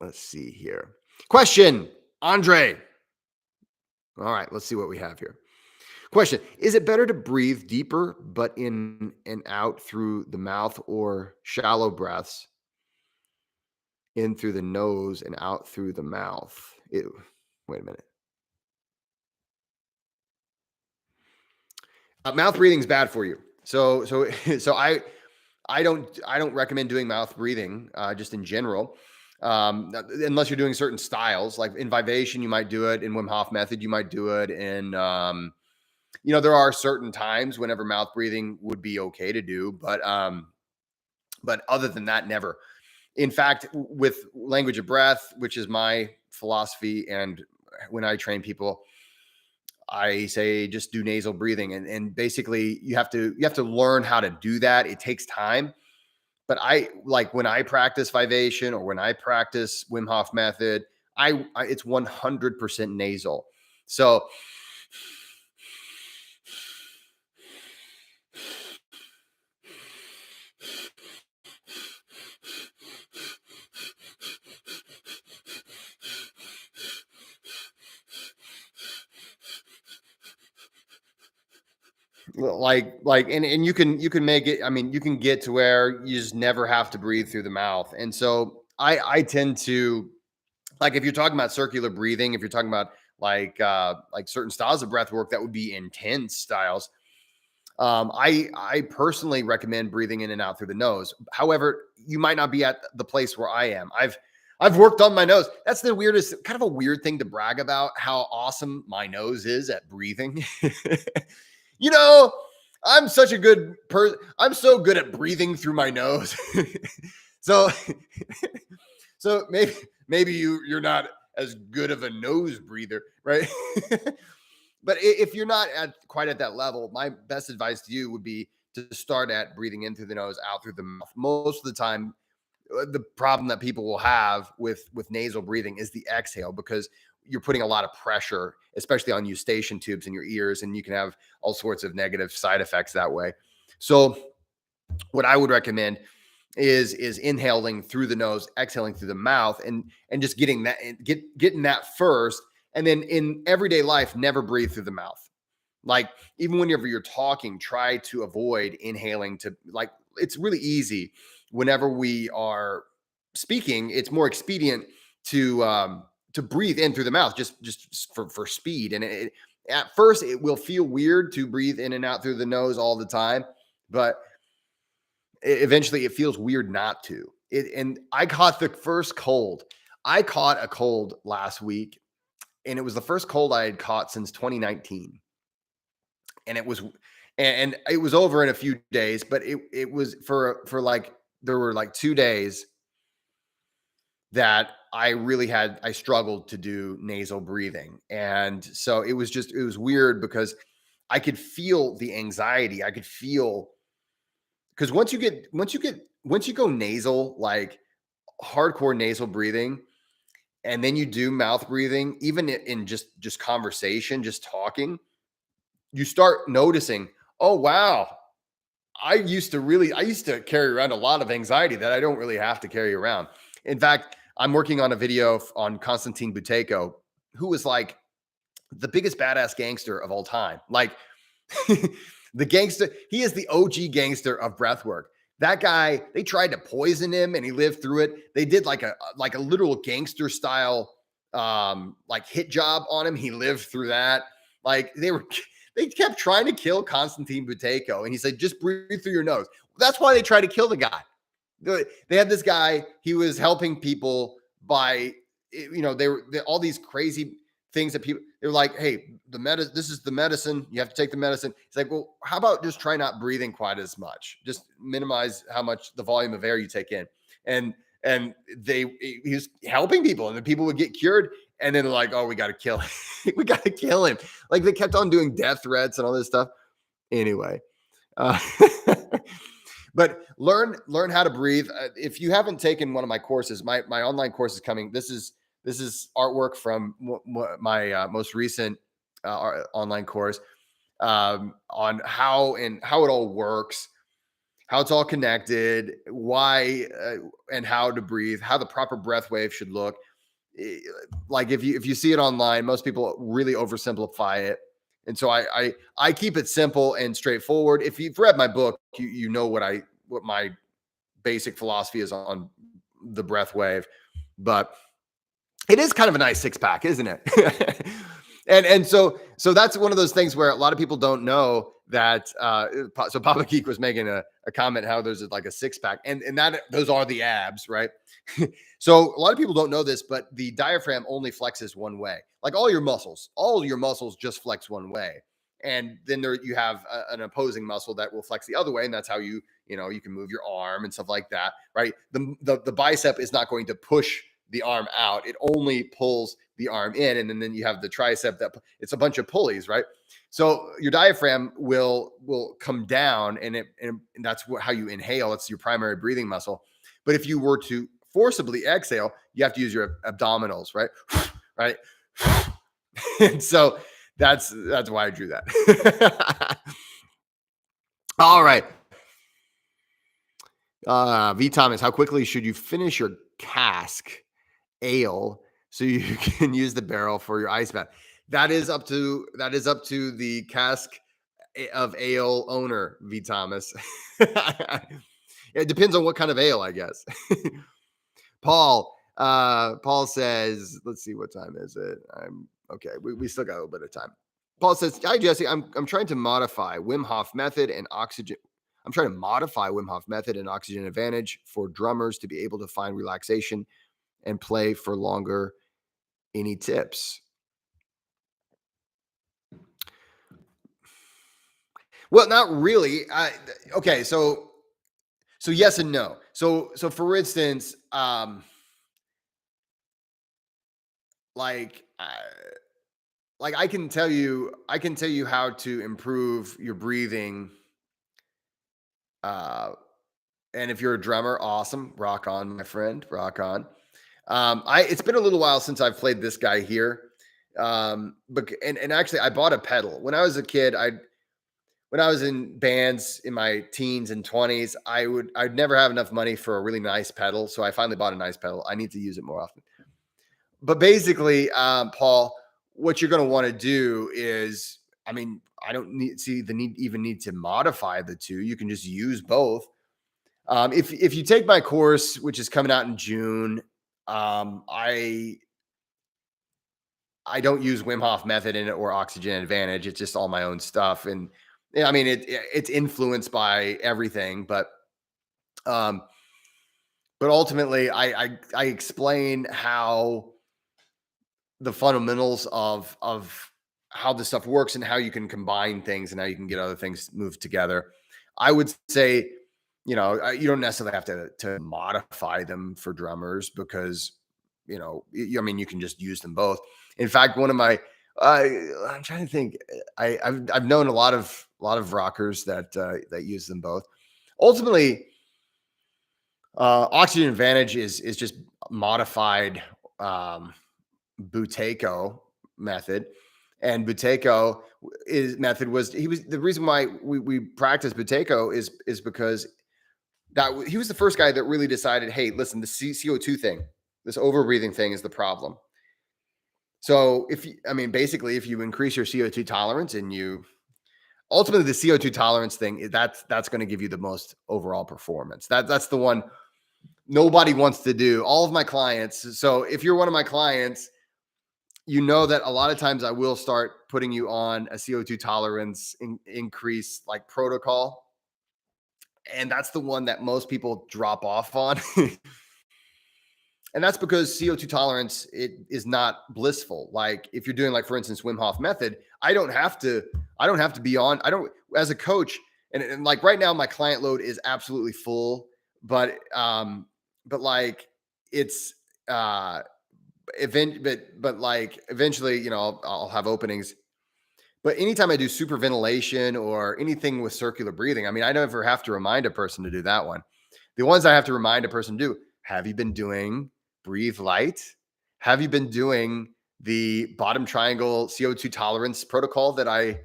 Let's see here. Question, Andre. All right, let's see what we have here. Question: is it better to breathe deeper but in and out through the mouth, or shallow breaths in through the nose and out through the mouth? Wait a minute. Mouth breathing is bad for you. So I don't recommend doing mouth breathing just in general. Unless you're doing certain styles, like in Vivation, you might do it. In Wim Hof method, you might do it. And there are certain times whenever mouth breathing would be okay to do, but other than that, never. In fact, with language of breath, which is my philosophy, and when I train people, I say just do nasal breathing, and basically you have to learn how to do that. It takes time. But when I practice Vivation or when I practice Wim Hof method, it's 100% nasal. So and you can make it. I mean, you can get to where you just never have to breathe through the mouth. And so I tend to, like, if you're talking about circular breathing, if you're talking about like certain styles of breath work that would be intense styles, I personally recommend breathing in and out through the nose. However, you might not be at the place where I am. I've worked on my nose. That's the weirdest, kind of a weird thing to brag about, how awesome my nose is at breathing. I'm such a good person. I'm so good at breathing through my nose. so maybe you're not as good of a nose breather, right? But if you're not quite at that level, my best advice to you would be to start at breathing in through the nose, out through the mouth. Most of the time, the problem that people will have with nasal breathing is the exhale, because you're putting a lot of pressure, especially on eustachian tubes in your ears, and you can have all sorts of negative side effects that way. So what I would recommend is inhaling through the nose, exhaling through the mouth, and just getting that first. And then in everyday life, never breathe through the mouth. Like, even whenever you're talking, try to avoid inhaling. To like, it's really easy whenever we are speaking. It's more expedient to breathe in through the mouth, just for speed. And at first it will feel weird to breathe in and out through the nose all the time, but eventually it feels weird not to. And I caught the first cold. I caught a cold last week, and it was the first cold I had caught since 2019. And it was over in a few days, but it was for like, there were like 2 days that I struggled to do nasal breathing. And so it was weird, because I could feel the anxiety. I could feel, because once you go nasal, like hardcore nasal breathing, and then you do mouth breathing, even in just conversation, just talking, you start noticing, oh wow, I used to carry around a lot of anxiety that I don't really have to carry around. In fact, I'm working on a video on Konstantin Buteyko, who was like the biggest badass gangster of all time. Like, the gangster, he is the OG gangster of breathwork. That guy, they tried to poison him and he lived through it. They did like a literal gangster style like hit job on him. He lived through that. Like, they kept trying to kill Konstantin Buteyko, and he said, just breathe through your nose. That's why they tried to kill the guy. They had this guy, he was helping people by, they were all these crazy things that people, they're like, hey, this is the medicine. You have to take the medicine. It's like, well, how about just try not breathing quite as much? Just minimize how much the volume of air you take in. And he was helping people, and the people would get cured. And then they're like, oh, we got to kill him. We got to kill him. Like, they kept on doing death threats and all this stuff. Anyway, uh, but learn how to breathe. If you haven't taken one of my courses, my online course is coming. This is artwork from my most recent online course on how it all works, how it's all connected, why and how to breathe, how the proper breath wave should look. Like, if you see it online, most people really oversimplify it. And so I keep it simple and straightforward. If you've read my book, you know what my basic philosophy is on the breath wave. But it is kind of a nice six pack, isn't it? and so that's one of those things where a lot of people don't know that. So Papa Geek was making a comment how there's like a six pack, and that those are the abs, right? So a lot of people don't know this, but the diaphragm only flexes one way. Like, all your muscles just flex one way. And then you have an opposing muscle that will flex the other way, and that's how you can move your arm and stuff like that, right? The bicep is not going to push the arm out; it only pulls the arm in, and then you have the tricep it's a bunch of pulleys, right? So your diaphragm will come down, and that's how you inhale. It's your primary breathing muscle. But if you were to forcibly exhale, you have to use your abdominals, right? Right. And so that's why I drew that. All right. V Thomas, how quickly should you finish your cask ale so you can use the barrel for your ice bath? That is up to the cask of ale owner, V Thomas. It depends on what kind of ale, I guess. Paul says, let's see, what time is it? I'm okay. We still got a little bit of time. Paul says, hi Jesse, I'm trying to modify Wim Hof method and oxygen. I'm trying to modify Wim Hof method and oxygen advantage for drummers to be able to find relaxation and play for longer. Any tips? Well, not really. Okay, so yes and no. So for instance, like like I can tell you how to improve your breathing. Uh, and if you're a drummer, awesome, rock on, my friend, rock on. It's been a little while since I've played this guy here. But and actually, I bought a pedal when I was a kid. When I was in bands in my teens and 20s, I'd never have enough money for a really nice pedal, so I finally bought a nice pedal. I need to use it more often. But basically, Paul, what you're going to want to do is, I mean, I don't see the need to modify the two. You can just use both. If you take my course, which is coming out in June, I don't use Wim Hof method in it or Oxygen Advantage. It's just all my own stuff, and yeah, I mean it's influenced by everything, um, but ultimately, I explain how the fundamentals of how this stuff works and how you can combine things and how you can get other things moved together. I would say, you don't necessarily have to modify them for drummers because, I mean, you can just use them both. In fact, one of my, uh, I'm trying to think. I've known a lot of rockers that use them both. Ultimately, Oxygen Advantage is just modified um, Buteyko method. And Buteyko is method was he was the reason why we practice Buteyko is because he was the first guy that really decided, hey, listen, the CO2 thing, this over breathing thing is the problem. So I mean, basically, if you increase your CO2 tolerance and you ultimately the CO2 tolerance thing, that's going to give you the most overall performance. That's the one nobody wants to do. All of my clients. So if you're one of my clients, you know that a lot of times I will start putting you on a CO2 tolerance increase like protocol. And that's the one that most people drop off on. And that's because CO2 tolerance it is not blissful. Like if you're doing like for instance Wim Hof method, I don't have to be on. I don't as a coach and like right now my client load is absolutely full, but like it's like eventually, I'll have openings. But anytime I do super ventilation or anything with circular breathing, I mean, I never have to remind a person to do that one. The ones I have to remind a person to do, have you been doing breathe light? Have you been doing the bottom triangle CO2 tolerance protocol that I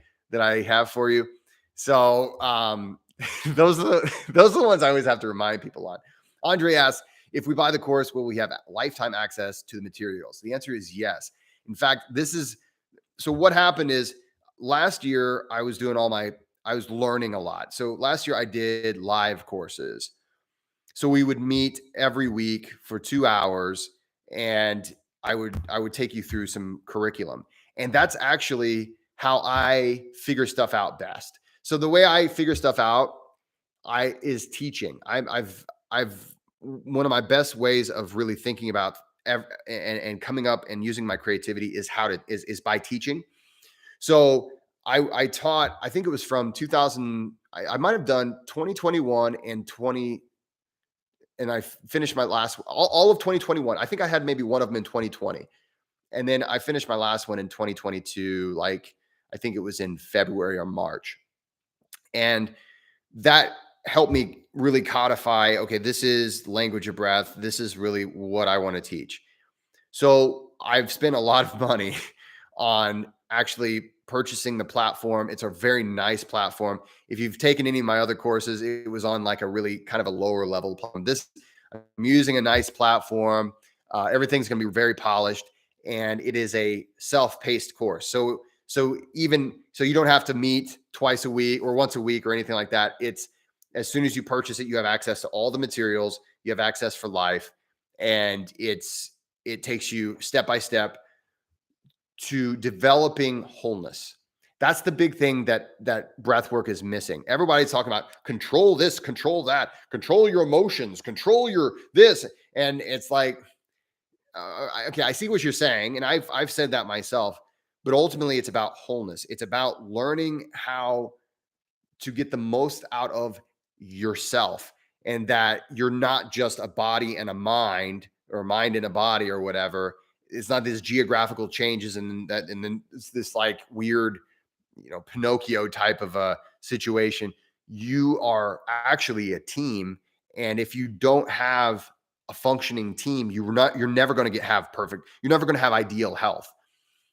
have for you? So those are the ones I always have to remind people on. Andre asks, if we buy the course, will we have lifetime access to the materials? The answer is yes. In fact, so what happened is last year I was learning a lot. So last year I did live courses. So we would meet every week for 2 hours and I would take you through some curriculum. And that's actually how I figure stuff out best. So the way I figure stuff out I is teaching. I've one of my best ways of really thinking about and coming up and using my creativity is by teaching. So I taught, I think it was from 2000, I might have done 2021 and 20, and finished my last, all of 2021. I think I had maybe one of them in 2020. And then I finished my last one in 2022, like I think it was in February or March. And that helped me really codify, okay, this is language of breath. This is really what I want to teach. So I've spent a lot of money on actually purchasing the platform. It's a very nice platform. If you've taken any of my other courses, it was on like a really kind of a lower level platform. This I'm using a nice platform. Everything's going to be very polished, and it is a self-paced course. So you don't have to meet twice a week or once a week or anything like that. It's as soon as you purchase it, you have access to all the materials. You have access for life, and it takes you step by step to developing wholeness. That's the big thing that breath work is missing. Everybody's talking about control this, control that, control your emotions, control your this, and it's like, okay, I see what you're saying, and I've said that myself, but ultimately, it's about wholeness. It's about learning how to get the most out of yourself, and that you're not just a body and a mind, or mind and a body, or whatever. it's not this geographical changes and then it's this like weird, Pinocchio type of a situation. You are actually a team. And if you don't have a functioning team, you're never going to you're never going to have ideal health.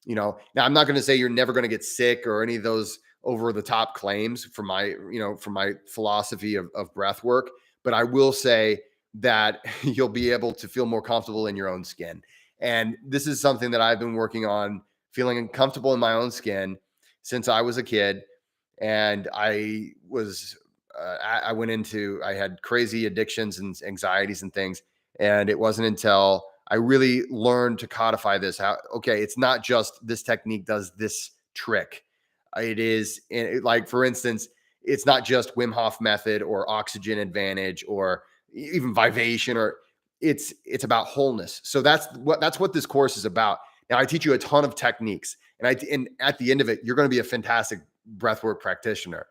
Now I'm not going to say you're never going to get sick or any of those over the top claims from my philosophy of breath work, but I will say that you'll be able to feel more comfortable in your own skin. And this is something that I've been working on, feeling comfortable in my own skin since I was a kid. And I had crazy addictions and anxieties and things. And it wasn't until I really learned to codify this out. Okay, it's not just this technique does this trick. It is like, for instance, it's not just Wim Hof method or oxygen advantage or even Vivation, or it's about wholeness. So that's what this course is about. Now I teach you a ton of techniques, and at the end of it, you're going to be a fantastic breathwork practitioner.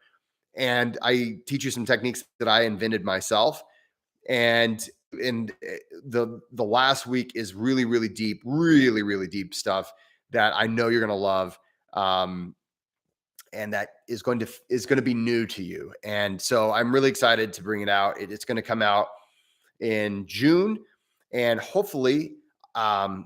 And I teach you some techniques that I invented myself. And the last week is really, really deep, really, really deep stuff that I know you're going to love. And that is going to be new to you. And so I'm really excited to bring it out. It's going to come out in June, and hopefully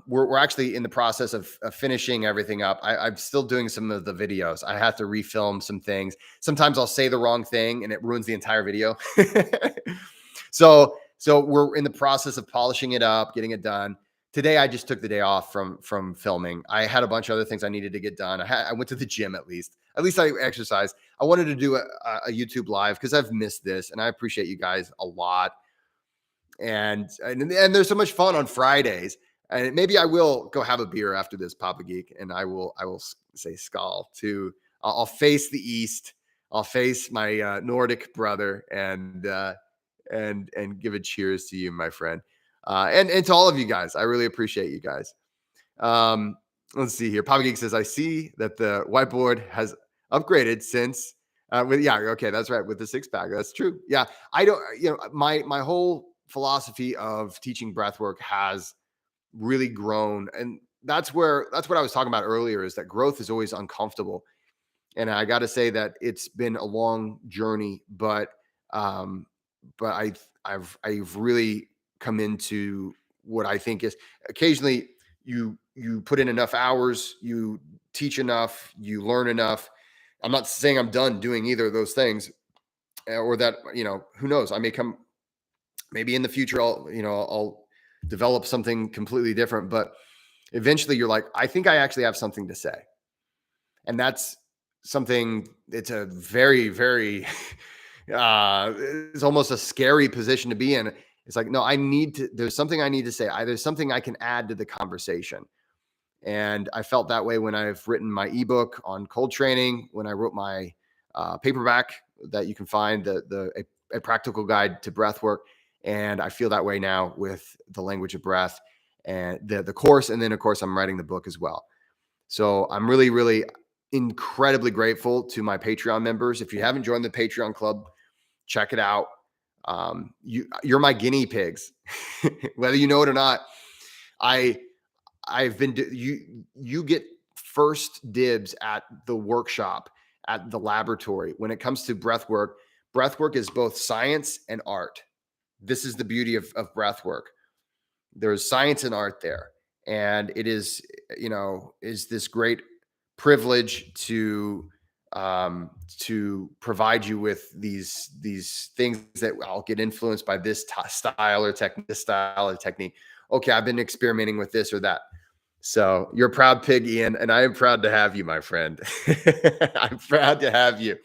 we're actually in the process of finishing everything up. I'm still doing some of the videos. I have to refilm some things. Sometimes I'll say the wrong thing and it ruins the entire video. So we're in the process of polishing it up, getting it done. Today, I just took the day off from filming. I had a bunch of other things I needed to get done. I went to the gym at least I exercised. I wanted to do a YouTube live because I've missed this, and I appreciate you guys a lot. And there's so much fun on Fridays. And maybe I will go have a beer after this, Papa Geek, and I will say Skull too. I'll face the east. I'll face my Nordic brother and give a cheers to you, my friend. And to all of you guys. I really appreciate you guys. Let's see here. Papa Geek says, I see that the whiteboard has upgraded since okay, that's right, with the 6-pack. That's true. Yeah. I don't, my whole philosophy of teaching breathwork has really grown. And that's what I was talking about earlier, is that growth is always uncomfortable. And I got to say that it's been a long journey, but I've really come into what I think is occasionally you put in enough hours, you teach enough, you learn enough. I'm not saying I'm done doing either of those things, or that, who knows, I may come, maybe in the future, I'll develop something completely different, but eventually you're like, I think I actually have something to say. And that's something, it's a very, very, it's almost a scary position to be in. It's like, no, there's something I need to say. There's something I can add to the conversation. And I felt that way when I've written my ebook on cold training, when I wrote my paperback that you can find, a practical guide to breath work. And I feel that way now with the language of breath and the course. And then of course I'm writing the book as well. So I'm really, really incredibly grateful to my Patreon members. If you haven't joined the Patreon club, check it out. You're my guinea pigs, whether you know it or not. I've been, you get first dibs at the workshop, at the laboratory. When it comes to breath work is both science and art. This is the beauty of breath work. There's science and art there. And it is, is this great privilege to provide you with these things that I'll get influenced by this style or technique. Okay, I've been experimenting with this or that. So you're a proud pig, Ian, and I am proud to have you, my friend. I'm proud to have you.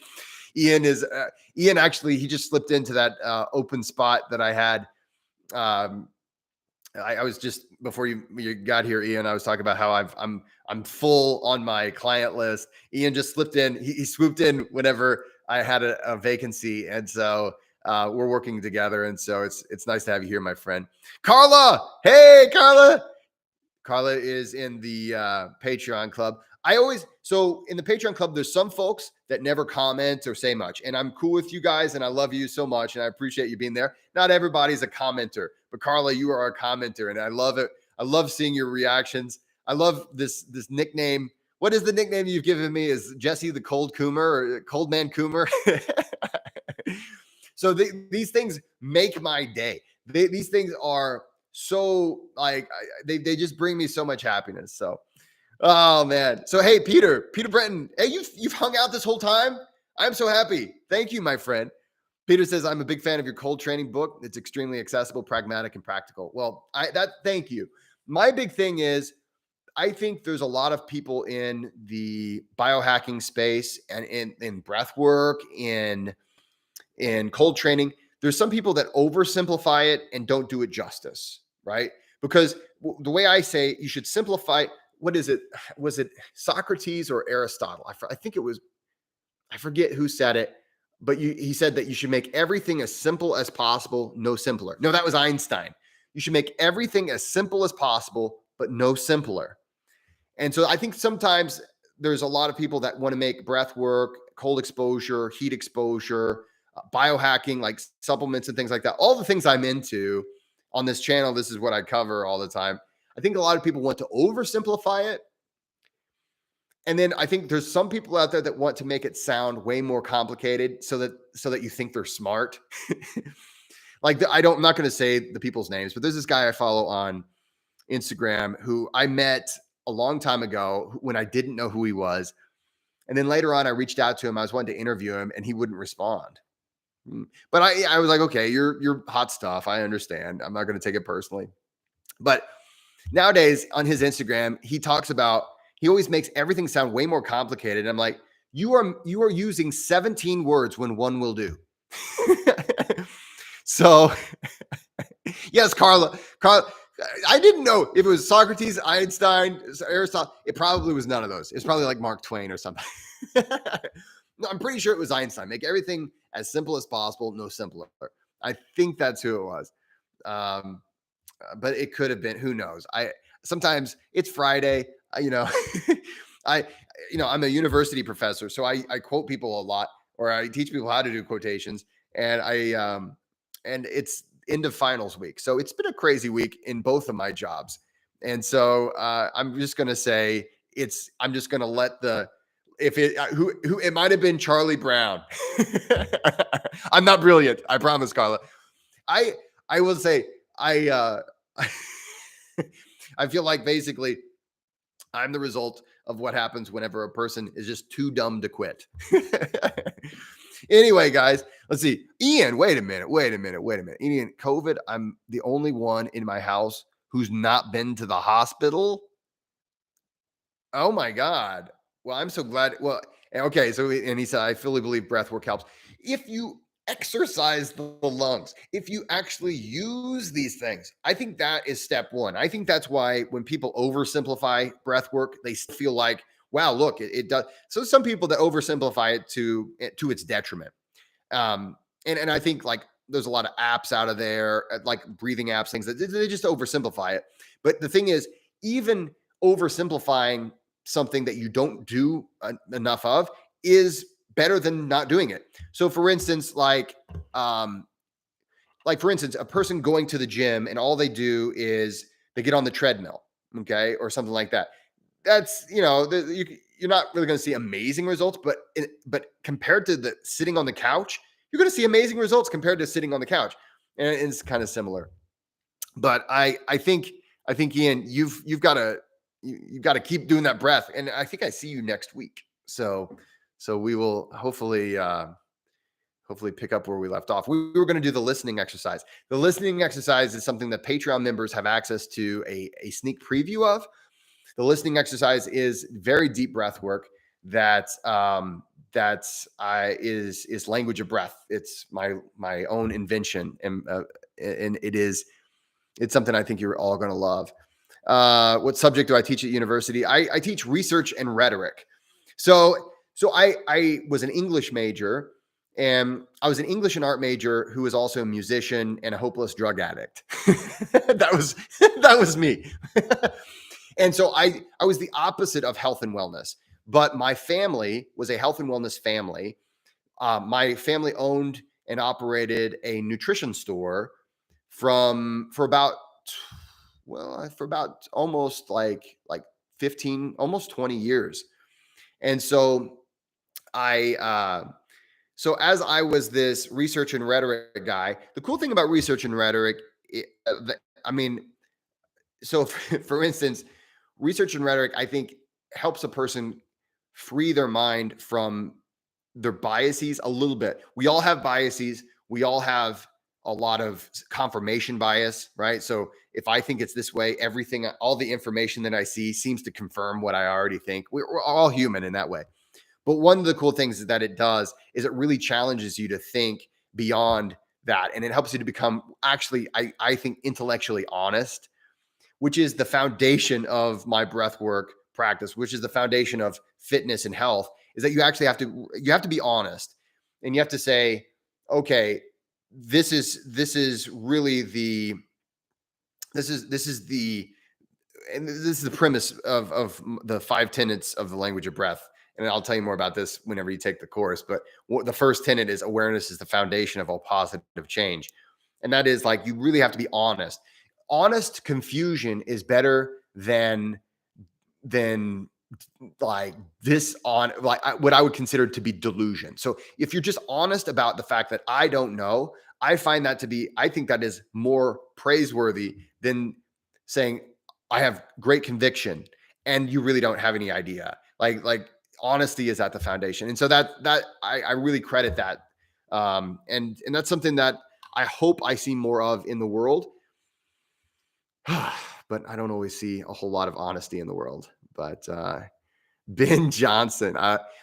Ian actually, he just slipped into that open spot that I had. I was just, before you got here, Ian, I was talking about how I'm full on my client list. Ian just slipped in. He swooped in whenever I had a vacancy. And so we're working together. And so it's nice to have you here, my friend. Carla. Hey, Carla. Carla is in the Patreon club. So in the Patreon club, there's some folks that never comment or say much, and I'm cool with you guys, and I love you so much, and I appreciate you being there. Not everybody's a commenter, but Carla, you are a commenter, and I love it. I love seeing your reactions. I love this nickname. What is the nickname you've given me? Is Jesse the Cold Coomer or Cold Man Coomer? So these things make my day. These things are so like they just bring me so much happiness. So oh man. So hey, Peter Breton, hey, you've hung out this whole time. I'm so happy. Thank you, my friend. Peter says, I'm a big fan of your cold training book. It's extremely accessible, pragmatic, and practical. Well, thank you. My big thing is I think there's a lot of people in the biohacking space and in breath work, in cold training. There's some people that oversimplify it and don't do it justice, right? Because the way I say you should simplify, what is it? Was it Socrates or Aristotle? I think it was, I forget who said it, but he said that you should make everything as simple as possible, no simpler. No, that was Einstein. You should make everything as simple as possible, but no simpler. And so I think sometimes there's a lot of people that want to make breath work, cold exposure, heat exposure, biohacking, like supplements and things like that. All the things I'm into on this channel, this is what I cover all the time. I think a lot of people want to oversimplify it. And then I think there's some people out there that want to make it sound way more complicated so that you think they're smart. I'm not going to say the people's names, but there's this guy I follow on Instagram who I met a long time ago when I didn't know who he was. And then later on, I reached out to him. I was wanting to interview him and he wouldn't respond. But I was like, okay, you're hot stuff. I understand. I'm not going to take it personally. But nowadays on his Instagram, he always makes everything sound way more complicated. And I'm like, you are using 17 words when one will do. So yes, Carla, I didn't know if it was Socrates, Einstein, Aristotle. It probably was none of those. It's probably like Mark Twain or something. No, I'm pretty sure it was Einstein. Make everything as simple as possible, no simpler. I think that's who it was. But it could have been, who knows? Sometimes it's Friday, I'm a university professor, so I quote people a lot, or I teach people how to do quotations, and and it's end of finals week. So it's been a crazy week in both of my jobs. And so I'm just going to say I'm just going to let it might have been Charlie Brown. I'm not brilliant. I promise, Carla. I will say, I feel like basically I'm the result of what happens whenever a person is just too dumb to quit. Anyway, guys, let's see. Ian, wait a minute. Ian, COVID, I'm the only one in my house who's not been to the hospital. Oh my God. Well, I'm so glad. Well, okay. So, and he said, I fully believe breath work helps. If you exercise the lungs, if you actually use these things, I think that is step one. I think that's why when people oversimplify breath work, they feel like, wow, look, it does. So some people that oversimplify it to its detriment. And I think like there's a lot of apps out of there, like breathing apps, things that they just oversimplify it. But the thing is, even oversimplifying something that you don't do enough of is better than not doing it. So for instance, a person going to the gym and all they do is they get on the treadmill, okay, or something like that. That's, you're not really going to see amazing results, but compared to the sitting on the couch, you're going to see amazing results compared to sitting on the couch. And it's kind of similar. But I think Ian, you've got to keep doing that breath. And I think I see you next week. So we will hopefully pick up where we left off. We were going to do the listening exercise. The listening exercise is something that Patreon members have access to a sneak preview of. The listening exercise is very deep breath work is language of breath. It's my own invention, and it's something I think you're all going to love. What subject do I teach at university? I teach research and rhetoric. So I was an English major, and I was an English and art major who was also a musician and a hopeless drug addict. that was me. And so I was the opposite of health and wellness, but my family was a health and wellness family. My family owned and operated a nutrition store for about for about almost like 15, almost 20 years. And so I so as I was this research and rhetoric guy, the cool thing about research and rhetoric, I mean, so for instance, research and rhetoric, I think, helps a person free their mind from their biases a little bit. We all have biases. We all have a lot of confirmation bias, right? So if I think it's this way, everything, all the information that I see seems to confirm what I already think. We're all human in that way. But one of the cool things that it does is it really challenges you to think beyond that. And it helps you to become actually, I think, intellectually honest, which is the foundation of my breath work practice, which is the foundation of fitness and health, is that you have to be honest, and you have to say, okay, this is really the this is the and this is the premise of the five tenets of the language of breath. And I'll tell you more about this whenever you take the course. But the first tenet is awareness is the foundation of all positive change. And that is like, you really have to be honest. Honest confusion is better than like this on like what I would consider to be delusion. So if you're just honest about the fact that I don't know, I find that to be, I think that is more praiseworthy than saying I have great conviction and you really don't have any idea. Like honesty is at the foundation. And so that I really credit that. And that's something that I hope I see more of in the world. But I don't always see a whole lot of honesty in the world. But Ben Johnson.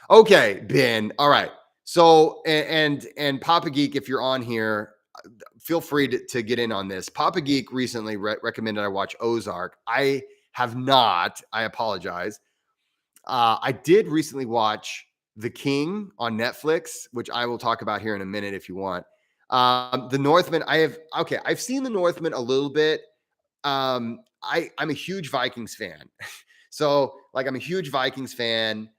Okay, Ben. All right. So and Papa Geek, if you're on here, feel free to get in on this. Papa Geek recently recommended I watch Ozark. I have not. I apologize. I did recently watch The King on Netflix, which I will talk about here in a minute if you want. The Northman. I've seen The Northman a little bit. I'm a huge Vikings fan. So like, I'm a huge Vikings fan.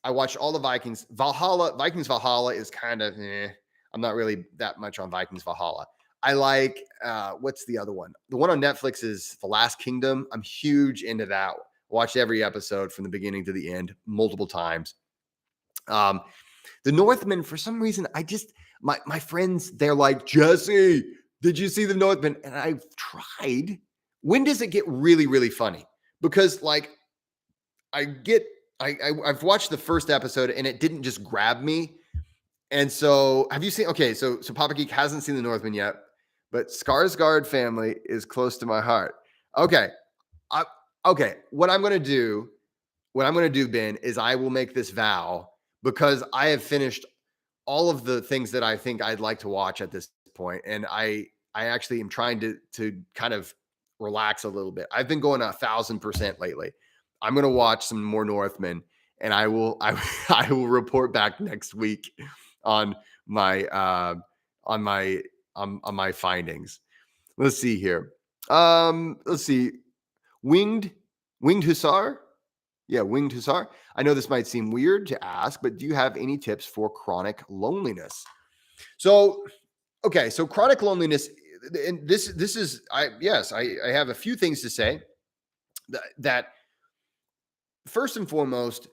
I watched all the Vikings. Vikings Valhalla is kind of, I'm not really that much on Vikings Valhalla. I like, what's the other one? The one on Netflix is The Last Kingdom. I'm huge into that. Watched every episode from the beginning to the end multiple times. The Northman, for some reason, my friends, they're like, Jesse, did you see The Northman? And I've tried. When does it get really, really funny? Because like, I've watched the first episode and it didn't just grab me. And so have you seen, okay, so Papa Geek hasn't seen The Northman yet, but Skarsgård family is close to my heart. Okay. Okay. What I'm going to do, Ben, is I will make this vow, because I have finished all of the things that I think I'd like to watch at this point. And I actually am trying to kind of relax a little bit. I've been going 1,000% lately. I'm going to watch some more Northman, and I will report back next week on my findings. Let's see here. Let's see. Winged Hussar. Yeah, Winged Hussar. I know this might seem weird to ask, but do you have any tips for chronic loneliness? So, okay, so chronic loneliness, and this is, I have a few things to say. That first and foremost,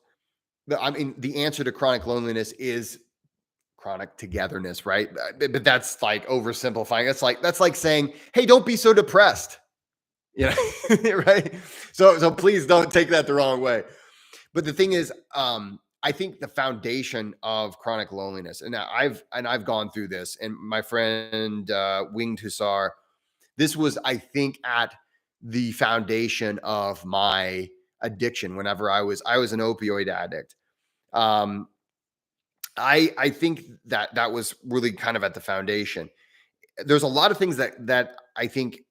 the answer to chronic loneliness is chronic togetherness, right? But that's like oversimplifying. That's like saying, hey, don't be so depressed. Yeah, right. So please don't take that the wrong way. But the thing is, I think the foundation of chronic loneliness, and I've gone through this, and my friend Winged Hussar, this was, I think, at the foundation of my addiction. Whenever I was an opioid addict, I think that was really kind of at the foundation. There's a lot of things that I think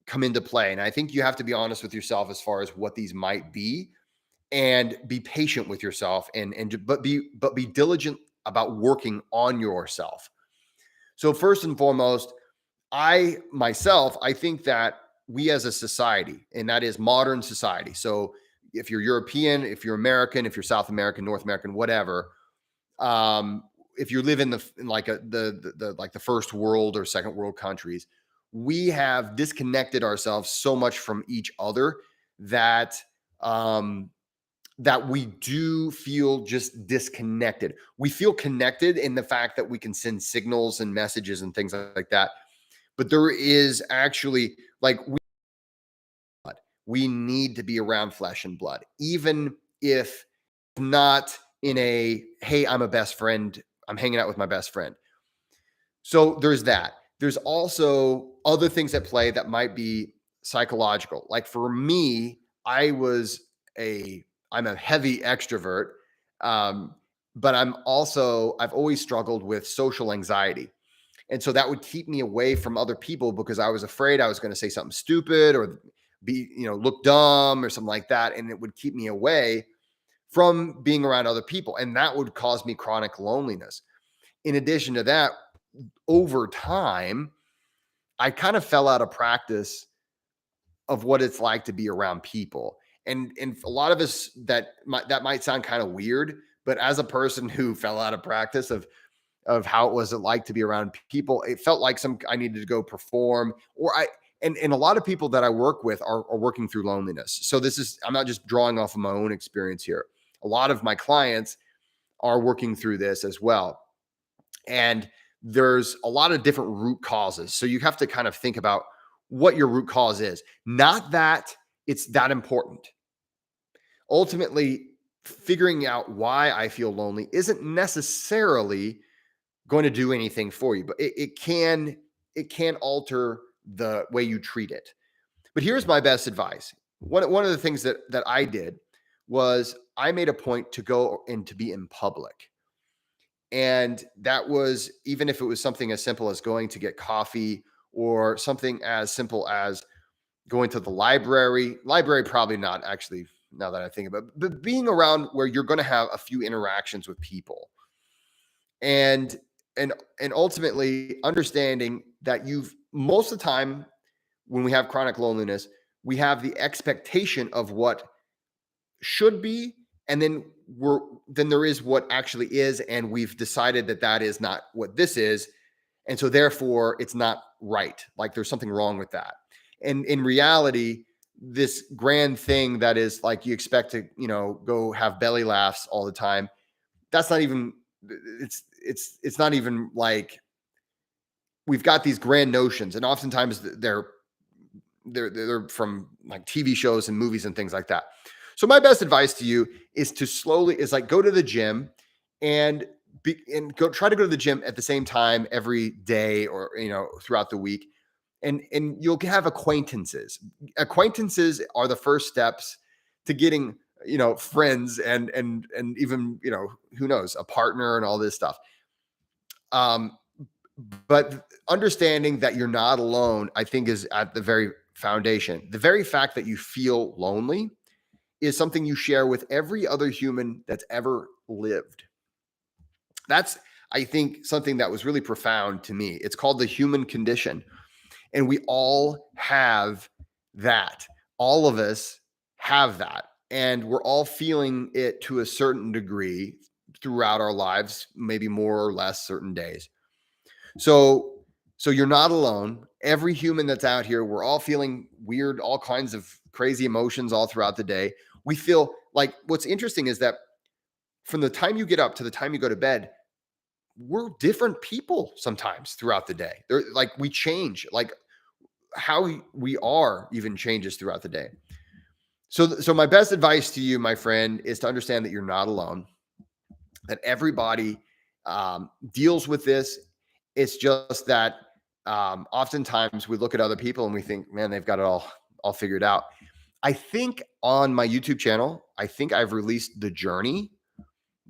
come into play, and I think you have to be honest with yourself as far as what these might be, and be patient with yourself, but be diligent about working on yourself. So first and foremost, I think that we as a society, and that is modern society. So if you're European, if you're American, if you're South American, North American, whatever, if you live in the first world or second world countries, we have disconnected ourselves so much from each other that um, that we do feel just disconnected. We feel connected in the fact that we can send signals and messages and things like that. But there is actually like we need to be around flesh and blood, even if not in a, hey, I'm a best friend, I'm hanging out with my best friend. So there's that. There's also other things at play that might be psychological. Like for me, I'm a heavy extrovert, um, but I've always struggled with social anxiety. And so that would keep me away from other people because I was afraid I was going to say something stupid or be, look dumb or something like that. And it would keep me away from being around other people. And that would cause me chronic loneliness. In addition to that, over time, I kind of fell out of practice of what it's like to be around people. And a lot of us that might sound kind of weird, but as a person who fell out of practice of how it was like to be around people, it felt like I needed to go perform and a lot of people that I work with are working through loneliness. So I'm not just drawing off of my own experience here. A lot of my clients are working through this as well. And there's a lot of different root causes. So you have to kind of think about what your root cause is. Not that it's that important. Ultimately, figuring out why I feel lonely isn't necessarily going to do anything for you, but it can alter the way you treat it. But here's my best advice. One of the things that I did was I made a point to go and to be in public. And that was, even if it was something as simple as going to get coffee or something as simple as going to the library. Library, probably not actually, now that I think about it, but being around where you're going to have a few interactions with people. And and ultimately understanding that you've most of the time when we have chronic loneliness, we have the expectation of what should be, and then there is what actually is, and we've decided that that is not what this is, and so therefore it's not right. Like there's something wrong with that. And in reality, this grand thing that is like you expect to, go have belly laughs all the time, that's not even it's not even like we've got these grand notions, and oftentimes they're from like TV shows and movies and things like that. So my best advice to you is to like go to the gym and try to go to the gym at the same time every day or throughout the week, and you'll have acquaintances. Acquaintances are the first steps to getting friends and even who knows, a partner and all this stuff. Um, but understanding that you're not alone, I think, is at the very foundation. The very fact that you feel lonely is something you share with every other human that's ever lived. That's, I think, something that was really profound to me. It's called the human condition. And we all have that. All of us have that. And we're all feeling it to a certain degree throughout our lives, maybe more or less certain days. So you're not alone. Every human that's out here, we're all feeling weird, all kinds of crazy emotions all throughout the day. We feel like what's interesting is that from the time you get up to the time you go to bed, we're different people sometimes throughout the day. They're like we change, like how we are even changes throughout the day. So my best advice to you, my friend, is to understand that you're not alone, that everybody deals with this. It's just that oftentimes we look at other people and we think, man, they've got it all figured out. I think on my YouTube channel, I think I've released the Journey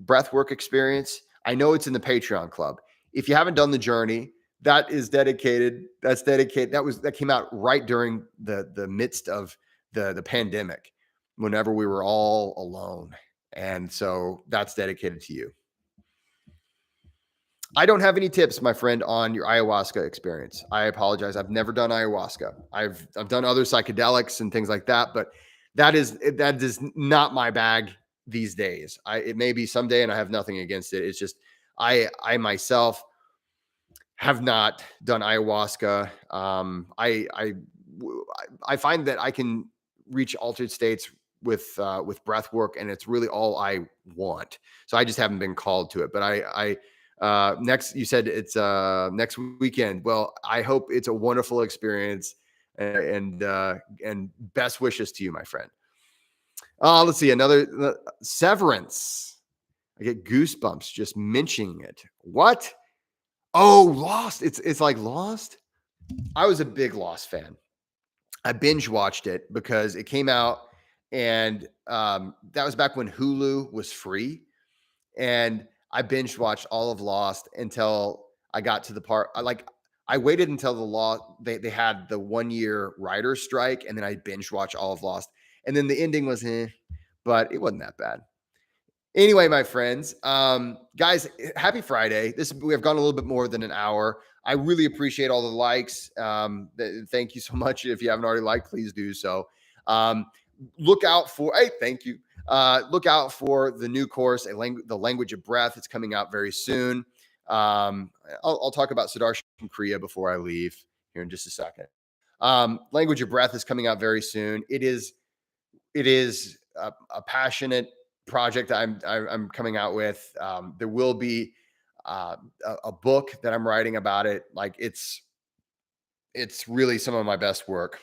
breathwork experience. I know it's in the Patreon club. If you haven't done the Journey, that is dedicated. That's dedicated. That came out right during the midst of the pandemic, whenever we were all alone. And so that's dedicated to you. I don't have any tips, my friend, on your ayahuasca experience. I apologize. I've never done ayahuasca. I've done other psychedelics and things like that, but that is not my bag these days. It may be someday, and I have nothing against it. It's just I myself have not done ayahuasca. I find that I can reach altered states with breath work, and it's really all I want. So I just haven't been called to it. But next, you said it's next weekend. Well, I hope it's a wonderful experience, and best wishes to you, my friend. Let's see, another Severance. I get goosebumps just mentioning it. What? Oh, Lost. It's like Lost. I was a big Lost fan. I binge watched it because it came out, and that was back when Hulu was free, and I binge watched all of Lost until I got to the part. I waited until the law they had the 1 year writer's strike, and then I binge watched all of Lost, and then the ending was but it wasn't that bad. Anyway, my friends, guys, happy Friday. We have gone a little bit more than an hour. I really appreciate all the likes. Thank you so much. If you haven't already liked, please do so. Look out for, hey, thank you. Look out for the new course, The Language of Breath. It's coming out very soon. I'll talk about Sudarshan Kriya before I leave here in just a second. Language of Breath is coming out very soon. It is a passionate project I'm coming out with. There will be a book that I'm writing about it. Like it's really some of my best work.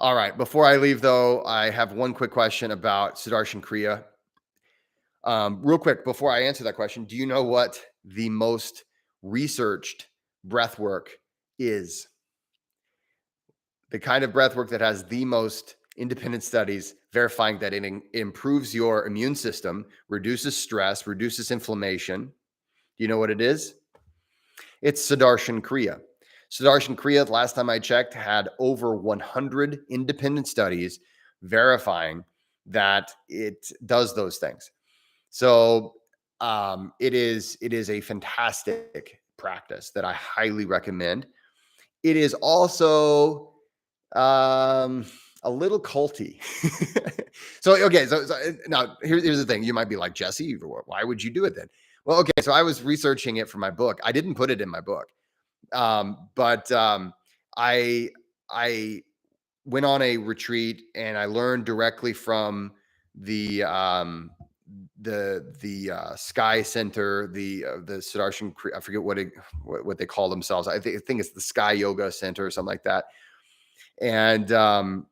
All right. Before I leave, though, I have one quick question about Sudarshan Kriya. Real quick, before I answer that question, do you know what the most researched breath work is? The kind of breath work that has the most independent studies verifying that it improves your immune system, reduces stress, reduces inflammation. Do you know what it is? It's Sudarshan Kriya. Sudarshan Kriya, last time I checked, had over 100 independent studies verifying that it does those things. So it is a fantastic practice that I highly recommend. It is also a little culty. So now here's the thing. You might be like, Jesse, why would you do it then? Well, okay, so I was researching it for my book. I didn't put it in my book. But I went on a retreat, and I learned directly from the Sky Center, the Sudarshan, I forget what they call themselves. I think it's the Sky Yoga Center or something like that. And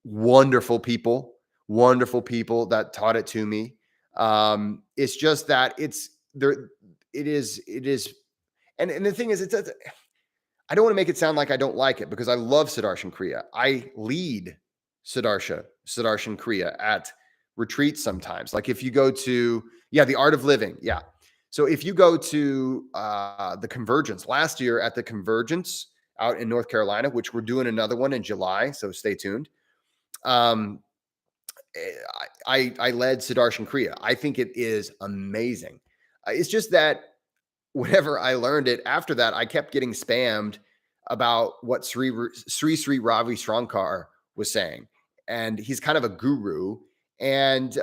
wonderful people that taught it to me. It's just that it is. And the thing is, I don't want to make it sound like I don't like it, because I love Sudarshan Kriya. I lead Sudarshan Kriya at retreats sometimes. Like if you go to, the Art of Living. Yeah. So if you go to the Convergence, last year at the Convergence out in North Carolina, which we're doing another one in July, so stay tuned. I led Sudarshan Kriya. I think it is amazing. It's just that whenever I learned it, after that, I kept getting spammed about what Sri Ravi Shankar was saying. And he's kind of a guru. And,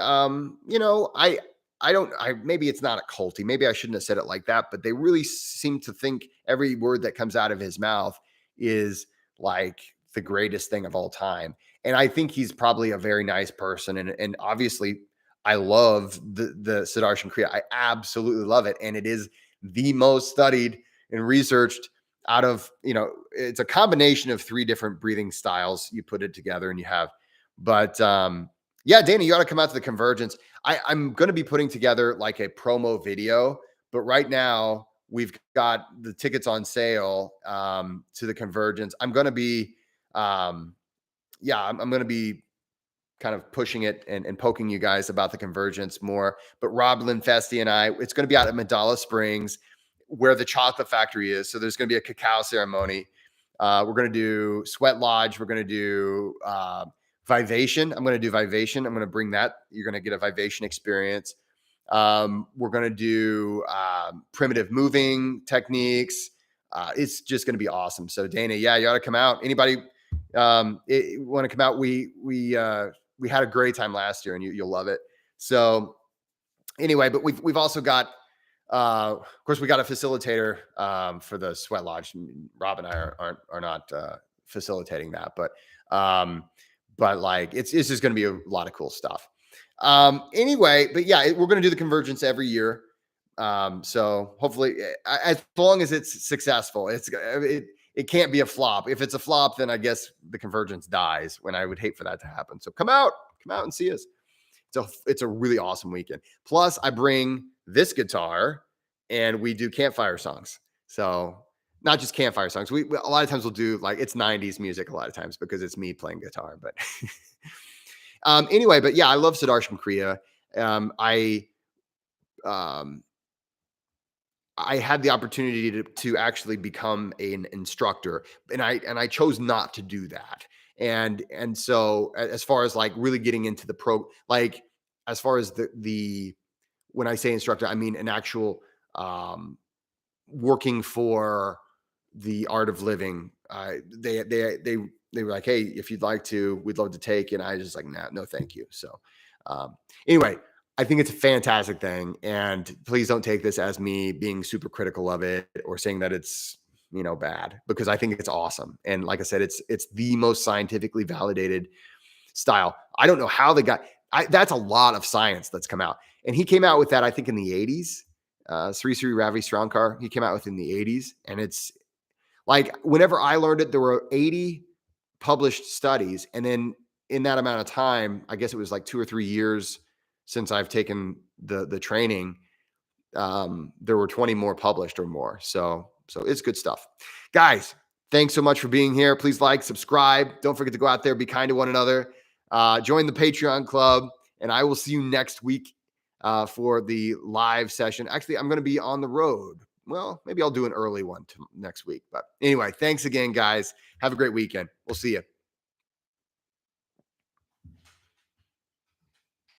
maybe it's not a culty. Maybe I shouldn't have said it like that, but they really seem to think every word that comes out of his mouth is like the greatest thing of all time. And I think he's probably a very nice person. And obviously I love the Sudarshan Kriya. I absolutely love it. And it is the most studied and researched out of, it's a combination of 3 different breathing styles. You put it together and you have, but Dana, you ought to come out to the Convergence. I'm going to be putting together like a promo video, but right now we've got the tickets on sale to the Convergence. I'm going to be, I'm going to be kind of pushing it and poking you guys about the Convergence more. But Rob Linfesti and I, it's going to be out at Medalla Springs, where the chocolate factory is. So there's going to be a cacao ceremony. We're going to do Sweat Lodge. We're going to do Vivation. I'm going to do Vivation. I'm going to bring that. You're going to get a Vivation experience. We're going to do primitive moving techniques. It's just going to be awesome. So Dana, you ought to come out. Anybody want to come out? We had a great time last year, and you'll love it. So anyway, but we've also got Of course, we got a facilitator for the sweat lodge. Rob and I are not facilitating that, but like it's just going to be a lot of cool stuff. Anyway, but yeah, we're going to do the convergence every year. So hopefully, as long as it's successful, it can't be a flop. If it's a flop, then I guess the convergence dies. When I would hate for that to happen. So come out and see us. It's a really awesome weekend. Plus, I bring this guitar and we do campfire songs. So not just campfire songs. We a lot of times we'll do like it's 90s music a lot of times because it's me playing guitar. But anyway, but yeah, I love Siddharsham Kriya. Um, I had the opportunity to actually become an instructor, and I chose not to do that. And so as far as like really getting into the like as far as the when I say instructor, I mean an actual working for the art of living. They were like, hey, if you'd like to, we'd love to take. And I was just like, nah, no, thank you. So anyway, I think it's a fantastic thing. And please don't take this as me being super critical of it or saying that it's, bad, because I think it's awesome. And like I said, it's the most scientifically validated style. I don't know how the guy, that's a lot of science that's come out. And he came out with that, I think in the 80s, Sri Sri Ravi Shankar, he came out with in the 80s. And it's like, whenever I learned it, there were 80 published studies. And then in that amount of time, I guess it was like 2 or 3 years since I've taken the training, there were 20 more published or more. So it's good stuff. Guys, thanks so much for being here. Please like, subscribe. Don't forget to go out there, be kind to one another. Join the Patreon club, and I will see you next week for the live session. Actually, I'm going to be on the road. Well, maybe I'll do an early one next week. But anyway, thanks again, guys. Have a great weekend. We'll see you.